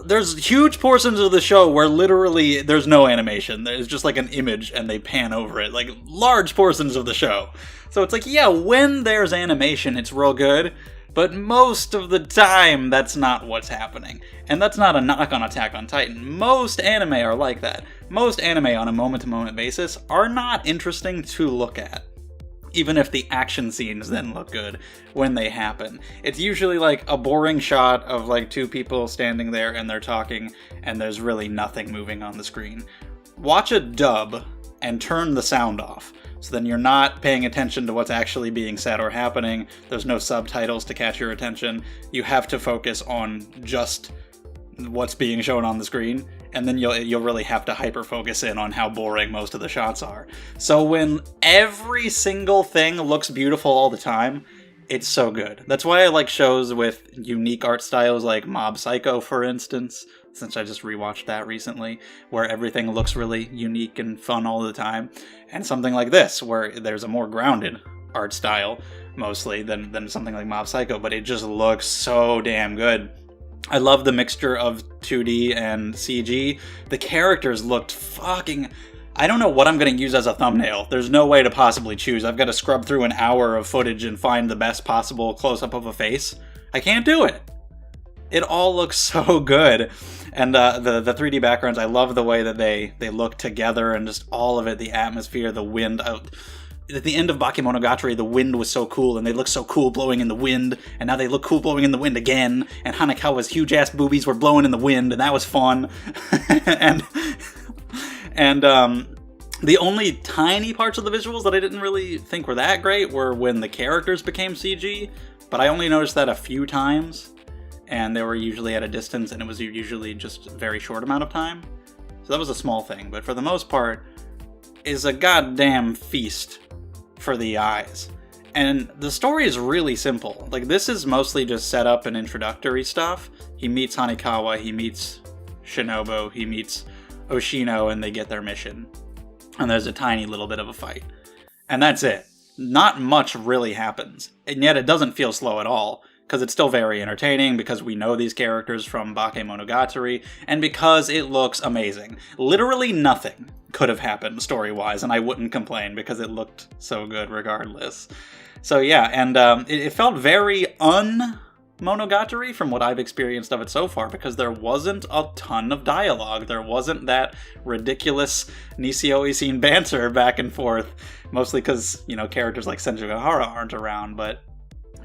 There's huge portions of the show where literally there's no animation. There's just like an image and they pan over it, like large portions of the show. So it's like, yeah, when there's animation, it's real good. But most of the time, that's not what's happening. And that's not a knock on Attack on Titan. Most anime are like that. Most anime on a moment-to-moment basis are not interesting to look at. Even if the action scenes then look good when they happen. It's usually like a boring shot of like 2 people standing there and they're talking and there's really nothing moving on the screen. Watch a dub and turn the sound off. So then you're not paying attention to what's actually being said or happening. There's no subtitles to catch your attention. You have to focus on just what's being shown on the screen, and then you'll really have to hyper-focus in on how boring most of the shots are. So when every single thing looks beautiful all the time, it's so good. That's why I like shows with unique art styles like Mob Psycho, for instance, since I just rewatched that recently, where everything looks really unique and fun all the time. And something like this, where there's a more grounded art style, mostly, than something like Mob Psycho, but it just looks so damn good. I love the mixture of 2D and CG. The characters looked fucking... I don't know what I'm going to use as a thumbnail. There's no way to possibly choose. I've got to scrub through an hour of footage and find the best possible close-up of a face. I can't do it. It all looks so good. And the 3D backgrounds, I love the way that they look together and just all of it, the atmosphere, the wind. At the end of Bakemonogatari, the wind was so cool, and they looked so cool blowing in the wind, and now they look cool blowing in the wind again, and Hanekawa's huge-ass boobies were blowing in the wind, and that was fun. and the only tiny parts of the visuals that I didn't really think were that great were when the characters became CG, but I only noticed that a few times, and they were usually at a distance, and it was usually just a very short amount of time. So that was a small thing, but for the most part, is a goddamn feast for the eyes. And the story is really simple. Like, this is mostly just set up and introductory stuff. He meets Hanekawa, he meets Shinobu, he meets Oshino, and they get their mission. And there's a tiny little bit of a fight. And that's it. Not much really happens. And yet it doesn't feel slow at all, because it's still very entertaining, because we know these characters from Bakemonogatari, and because it looks amazing. Literally nothing could have happened story-wise, and I wouldn't complain, because it looked so good regardless. So yeah, and it felt very un-Monogatari from what I've experienced of it so far, because there wasn't a ton of dialogue. There wasn't that ridiculous Nisio-Isin banter back and forth, mostly because, you know, characters like Senju Gahara aren't around, but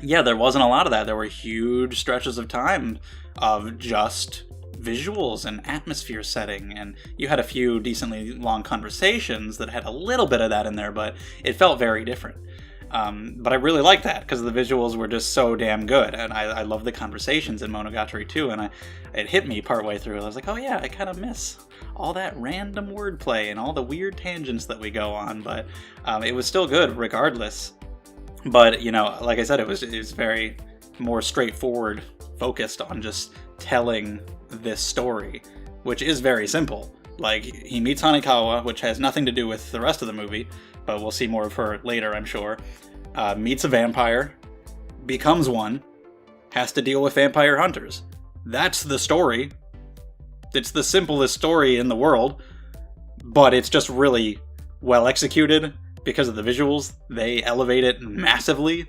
yeah, there wasn't a lot of that. There were huge stretches of time of just visuals and atmosphere setting, and you had a few decently long conversations that had a little bit of that in there, but it felt very different. But I really liked that because the visuals were just so damn good, and I love the conversations in Monogatari too, and it hit me partway through. I was like, oh yeah, I kind of miss all that random wordplay and all the weird tangents that we go on, but it was still good regardless. But, you know, like I said, it was very more straightforward, focused on just telling this story, which is very simple. Like, he meets Hanekawa, which has nothing to do with the rest of the movie, but we'll see more of her later, I'm sure. Meets a vampire, becomes one, has to deal with vampire hunters. That's the story. It's the simplest story in the world, but it's just really well executed because of the visuals. They elevate it massively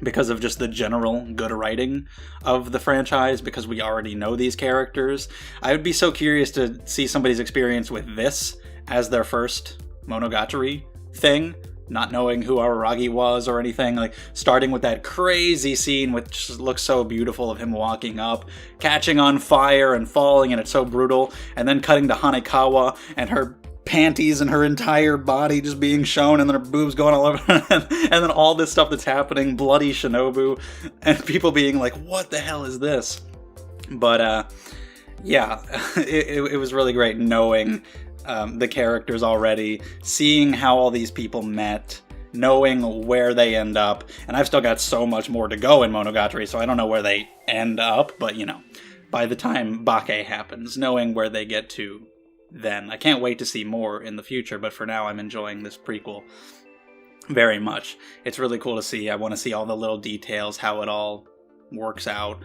because of just the general good writing of the franchise, because we already know these characters. I would be so curious to see somebody's experience with this as their first Monogatari thing, not knowing who Araragi was or anything, like starting with that crazy scene which looks so beautiful of him walking up, catching on fire and falling, and it's so brutal, and then cutting to Hanekawa and her panties and her entire body just being shown, and then her boobs going all over, and then all this stuff that's happening, bloody Shinobu, and people being like, what the hell is this? But yeah, it was really great knowing the characters already, seeing how all these people met, knowing where they end up, and I've still got so much more to go in Monogatari, so I don't know where they end up, but you know, by the time Bake happens, knowing where they get to then. I can't wait to see more in the future, but for now I'm enjoying this prequel very much. It's really cool to see. I want to see all the little details, how it all works out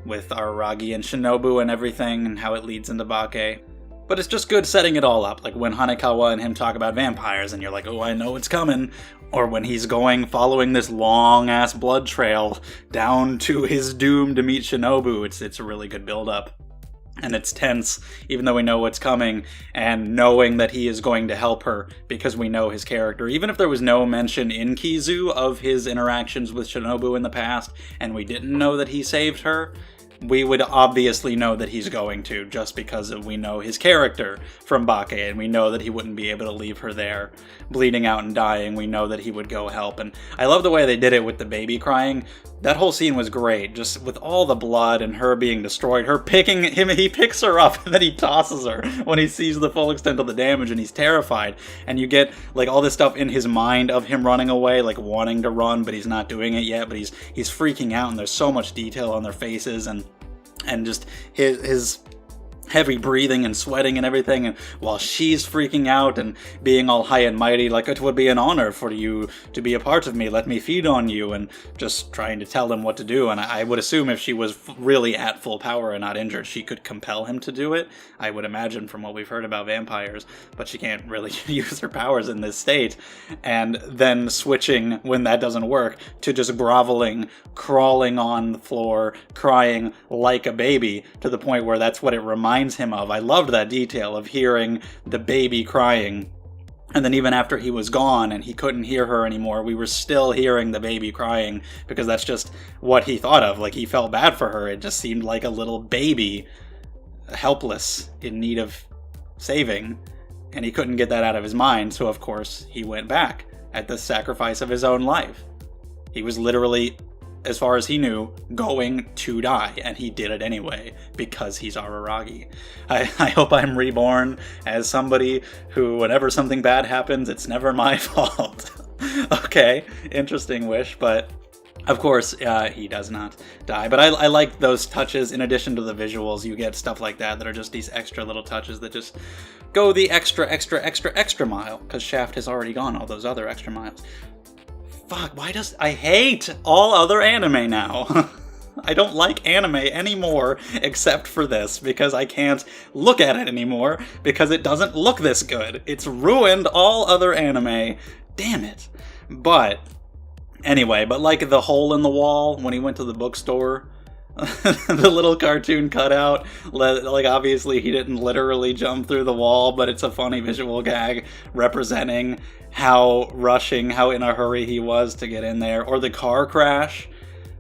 with Araragi and Shinobu and everything, and how it leads into Bake. But it's just good setting it all up, like when Hanekawa and him talk about vampires, and you're like, oh, I know it's coming. Or when he's following this long-ass blood trail down to his doom to meet Shinobu. It's a really good build-up. And it's tense, even though we know what's coming, and knowing that he is going to help her because we know his character. Even if there was no mention in Kizu of his interactions with Shinobu in the past, and we didn't know that he saved her, we would obviously know that he's going to, just because we know his character from Bake, and we know that he wouldn't be able to leave her there, bleeding out and dying. We know that he would go help, and I love the way they did it with the baby crying. That whole scene was great, just with all the blood and her being destroyed, her picking him, he picks her up, and then he tosses her when he sees the full extent of the damage, and he's terrified, and you get, like, all this stuff in his mind of him running away, like, wanting to run, but he's not doing it yet, but he's freaking out, and there's so much detail on their faces, and just his heavy breathing and sweating and everything, and while she's freaking out and being all high and mighty, like, it would be an honor for you to be a part of me, let me feed on you, and just trying to tell him what to do. And I would assume if she was really at full power and not injured, she could compel him to do it, I would imagine, from what we've heard about vampires, but she can't really use her powers in this state. And then switching, when that doesn't work, to just groveling, crawling on the floor, crying like a baby, to the point where that's what it reminds him of. I loved that detail of hearing the baby crying, and then even after he was gone and he couldn't hear her anymore, we were still hearing the baby crying, because that's just what he thought of. Like, he felt bad for her. It just seemed like a little baby, helpless, in need of saving, and he couldn't get that out of his mind, so of course he went back at the sacrifice of his own life. He was literally, as far as he knew, going to die, and he did it anyway, because he's Araragi. I hope I'm reborn as somebody who, whenever something bad happens, it's never my fault. Okay, interesting wish, but of course, he does not die. But I like those touches. In addition to the visuals, you get stuff like that are just these extra little touches that just go the extra mile, because Shaft has already gone all those other extra miles. Fuck, I hate all other anime now. I don't like anime anymore, except for this, because I can't look at it anymore, because it doesn't look this good. It's ruined all other anime. Damn it. But, anyway, like the hole in the wall when he went to the bookstore, the little cartoon cutout, like, obviously he didn't literally jump through the wall, but it's a funny visual gag representing how in a hurry he was to get in there. Or the car crash,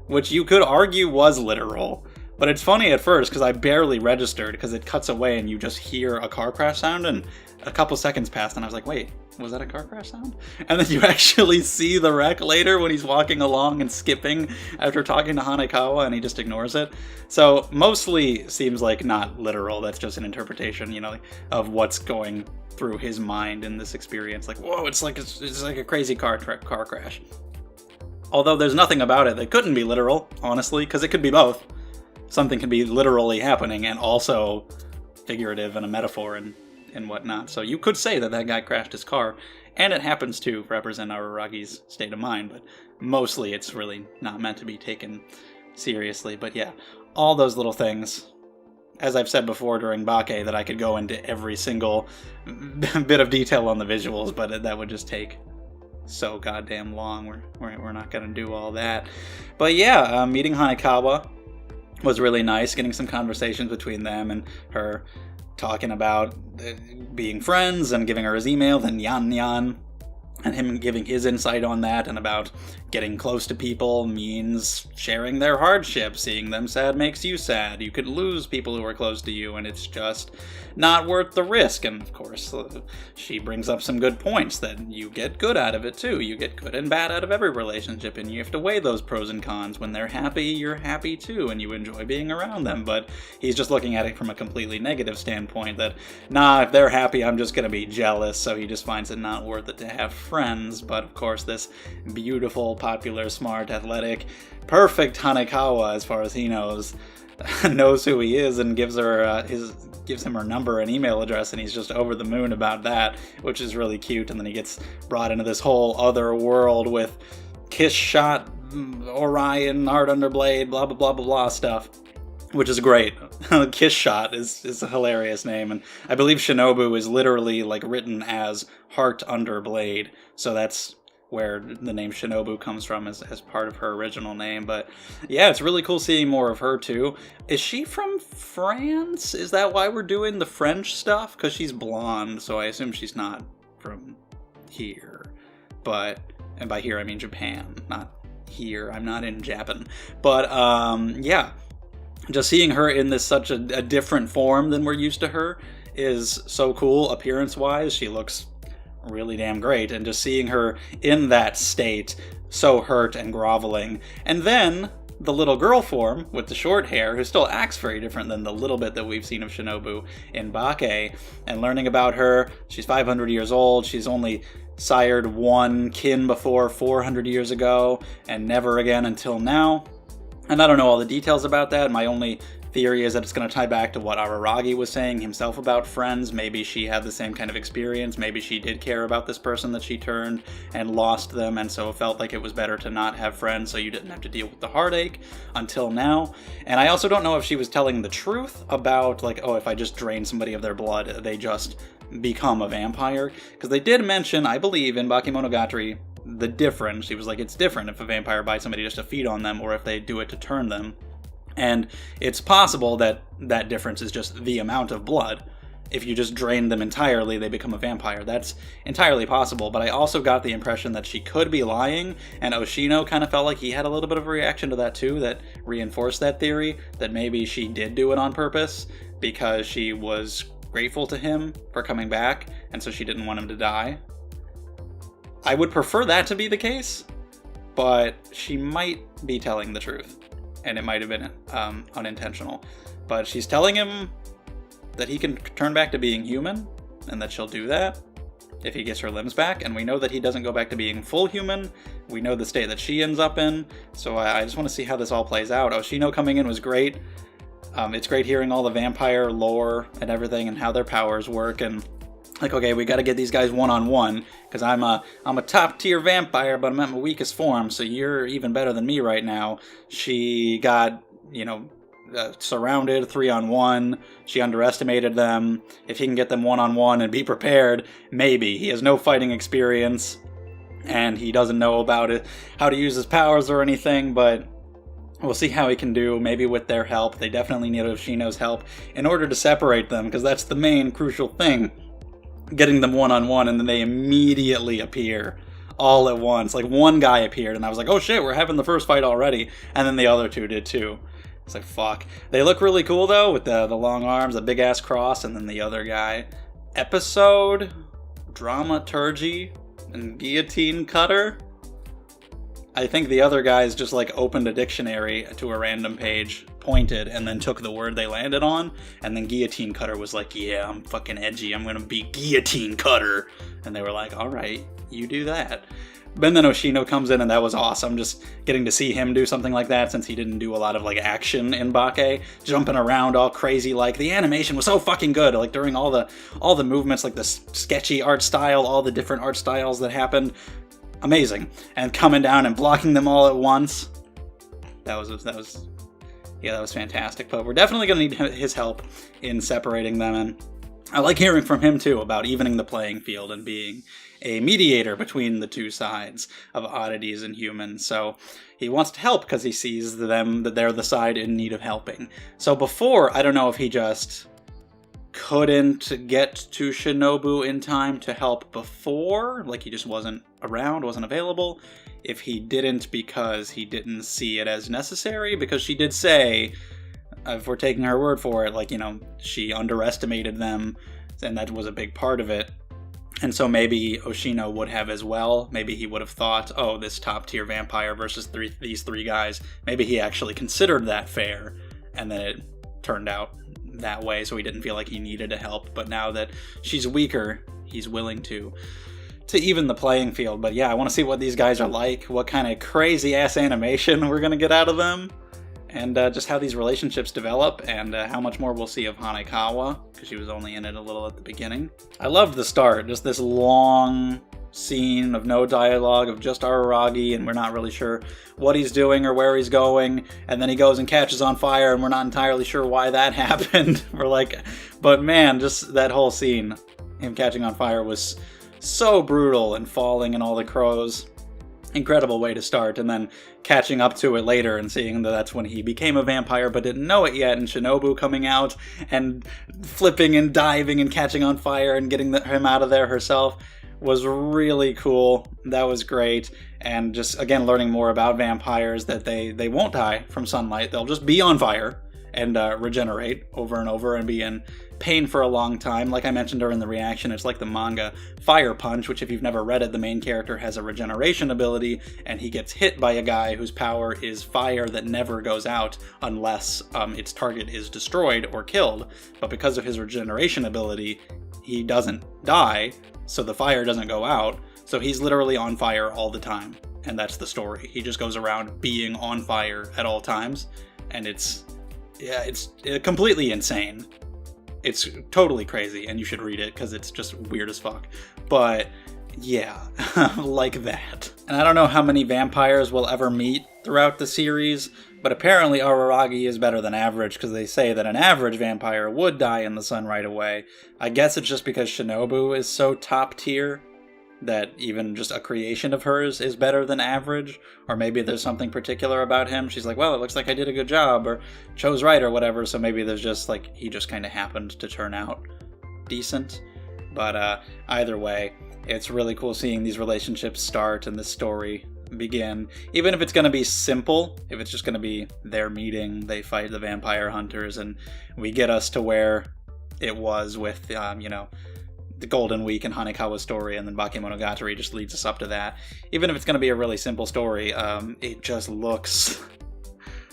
which you could argue was literal. But it's funny at first because I barely registered because it cuts away and you just hear a car crash sound, and a couple seconds passed and I was like, wait, was that a car crash sound? And then you actually see the wreck later when he's walking along and skipping after talking to Hanekawa, and he just ignores it. So mostly seems like not literal. That's just an interpretation, you know, of what's going through his mind in this experience. Like, whoa, it's like a crazy car crash. Although there's nothing about it that couldn't be literal, honestly, because it could be both. Something can be literally happening and also figurative and a metaphor and whatnot. So you could say that guy crashed his car, and it happens to represent Araragi's state of mind, but mostly it's really not meant to be taken seriously. But yeah, all those little things. As I've said before during Bake, that I could go into every single bit of detail on the visuals, but that would just take so goddamn long. We're not going to do all that. But yeah, meeting Hanekawa was really nice, getting some conversations between them and her talking about being friends and giving her his email, then Yan, and him giving his insight on that, and about getting close to people means sharing their hardship. Seeing them sad makes you sad. You could lose people who are close to you, and it's just not worth the risk. And of course, she brings up some good points that you get good out of it too. You get good and bad out of every relationship, and you have to weigh those pros and cons. When they're happy, you're happy too, and you enjoy being around them. But he's just looking at it from a completely negative standpoint, that, nah, if they're happy, I'm just gonna be jealous, so he just finds it not worth it to have friends. But of course, this beautiful, popular, smart, athletic, perfect Hanekawa, as far as he knows who he is, and gives him her number and email address, and he's just over the moon about that, which is really cute. And then he gets brought into this whole other world with Kiss Shot, Orion, Art Underblade, blah blah blah blah blah stuff, which is great. Kiss Shot is a hilarious name, and I believe Shinobu is literally like written as Heart Underblade, so that's where the name Shinobu comes from as part of her original name. But yeah, it's really cool seeing more of her too. Is she from France? Is that why we're doing the French stuff? Because she's blonde, so I assume she's not from here. But, and by here I mean Japan, not here. I'm not in Japan. But yeah, just seeing her in this such a different form than we're used to her is so cool. Appearance-wise, she looks really damn great, and just seeing her in that state, so hurt and groveling. And then the little girl form with the short hair, who still acts very different than the little bit that we've seen of Shinobu in Bake, and learning about her. She's 500 years old. She's only sired one kin before 400 years ago, and never again until now. And I don't know all the details about that. My only theory is that it's going to tie back to what Araragi was saying himself about friends. Maybe she had the same kind of experience. Maybe she did care about this person that she turned and lost them, and so felt like it was better to not have friends so you didn't have to deal with the heartache until now. And I also don't know if she was telling the truth about, like, oh, if I just drain somebody of their blood, they just become a vampire. Because they did mention, I believe, in Bakemonogatari, the difference. She was like, it's different if a vampire bites somebody just to feed on them, or if they do it to turn them. And it's possible that that difference is just the amount of blood. If you just drain them entirely, they become a vampire. That's entirely possible, but I also got the impression that she could be lying, and Oshino kind of felt like he had a little bit of a reaction to that too, that reinforced that theory, that maybe she did do it on purpose because she was grateful to him for coming back, and so she didn't want him to die. I would prefer that to be the case, but she might be telling the truth. And it might have been unintentional. But she's telling him that he can turn back to being human, and that she'll do that if he gets her limbs back. And we know that he doesn't go back to being full human. We know the state that she ends up in. So I just want to see how this all plays out. Oshino coming in was great. It's great hearing all the vampire lore and everything and how their powers work. And like, okay, we got to get these guys one-on-one, because I'm a top-tier vampire, but I'm at my weakest form, so you're even better than me right now. She got, surrounded 3-on-1. She underestimated them. If he can get them 1-on-1 and be prepared, maybe. He has no fighting experience, and he doesn't know about it, how to use his powers or anything, but we'll see how he can do, maybe with their help. They definitely need Oshino's help in order to separate them, because that's the main crucial thing. Getting them 1-on-1, and then they immediately appear all at once. Like, one guy appeared, and I was like, oh shit, we're having the first fight already. And then the other two did too. It's like, fuck. They look really cool, though, with the long arms, the big-ass cross, and then the other guy. Episode, Dramaturgy, and Guillotine Cutter. I think the other guys just, like, opened a dictionary to a random page, pointed, and then took the word they landed on, and then Guillotine Cutter was like, yeah, I'm fucking edgy, I'm gonna be Guillotine Cutter. And they were like, alright, you do that. But then Oshino comes in, and that was awesome, just getting to see him do something like that, since he didn't do a lot of, like, action in Bake, jumping around all crazy. Like, the animation was so fucking good, like, during all the movements, like the sketchy art style, all the different art styles that happened. Amazing. And coming down and blocking them all at once. That was fantastic. But we're definitely going to need his help in separating them. And I like hearing from him, too, about evening the playing field and being a mediator between the two sides of oddities and humans. So he wants to help because he sees them, that they're the side in need of helping. So before, I don't know if he just couldn't get to Shinobu in time to help before, like he just wasn't around, wasn't available. If he didn't because he didn't see it as necessary, because she did say, if we're taking her word for it, like, you know, she underestimated them, and that was a big part of it. And so maybe Oshino would have as well. Maybe he would have thought, oh, this top-tier vampire versus these three guys, maybe he actually considered that fair, and then it turned out that way, so he didn't feel like he needed to help. But now that she's weaker, he's willing to even the playing field. But yeah, I want to see what these guys are like, what kind of crazy-ass animation we're going to get out of them, and just how these relationships develop, and how much more we'll see of Hanekawa, because she was only in it a little at the beginning. I loved the start, just this long scene of no dialogue, of just Araragi, and we're not really sure what he's doing or where he's going, and then he goes and catches on fire, and we're not entirely sure why that happened. We're like, but man, just that whole scene, him catching on fire, was so brutal, and falling and all the crows. Incredible way to start, and then catching up to it later and seeing that that's when he became a vampire but didn't know it yet, and Shinobu coming out and flipping and diving and catching on fire and getting him out of there herself was really cool. That was great. And just, again, learning more about vampires, that they won't die from sunlight. They'll just be on fire and regenerate over and over and be in pain for a long time. Like I mentioned during the reaction, it's like the manga Fire Punch, which if you've never read it, the main character has a regeneration ability, and he gets hit by a guy whose power is fire that never goes out unless its target is destroyed or killed. But because of his regeneration ability, he doesn't die, so the fire doesn't go out. So he's literally on fire all the time, and that's the story. He just goes around being on fire at all times, and it's completely insane. It's totally crazy, and you should read it because it's just weird as fuck. But yeah, like that. And I don't know how many vampires we'll ever meet throughout the series, but apparently Araragi is better than average, because they say that an average vampire would die in the sun right away. I guess it's just because Shinobu is so top tier that even just a creation of hers is better than average, or maybe there's something particular about him. She's like, well, it looks like I did a good job, or chose right, or whatever, so maybe there's just, like, he just kind of happened to turn out decent. But either way, it's really cool seeing these relationships start and this story begin. Even if it's going to be simple, if it's just going to be their meeting, they fight the vampire hunters, and we get us to where it was with, the Golden Week and Hanekawa's story, and then Bakemonogatari just leads us up to that. Even if it's going to be a really simple story, it just looks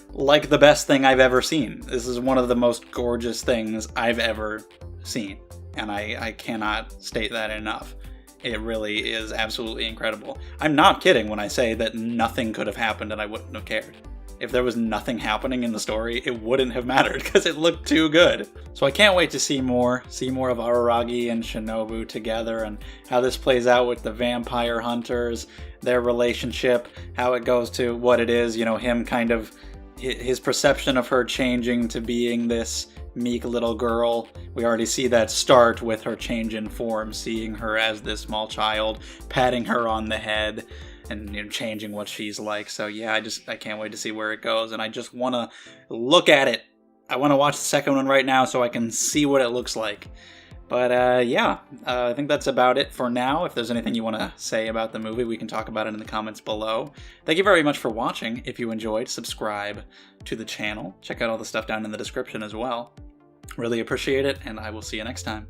like the best thing I've ever seen. This is one of the most gorgeous things I've ever seen, and I cannot state that enough. It really is absolutely incredible. I'm not kidding when I say that nothing could have happened and I wouldn't have cared. If there was nothing happening in the story, it wouldn't have mattered because it looked too good. So I can't wait to see more of Araragi and Shinobu together, and how this plays out with the vampire hunters, their relationship, how it goes to what it is, him kind of, his perception of her changing to being this meek little girl. We already see that start with her change in form, seeing her as this small child, patting her on the head, and changing what she's like. So yeah, I can't wait to see where it goes, and I just want to look at it. I want to watch the second one right now so I can see what it looks like. But yeah, I think that's about it for now. If there's anything you want to say about the movie, we can talk about it in the comments below. Thank you very much for watching. If you enjoyed, subscribe to the channel. Check out all the stuff down in the description as well. Really appreciate it, and I will see you next time.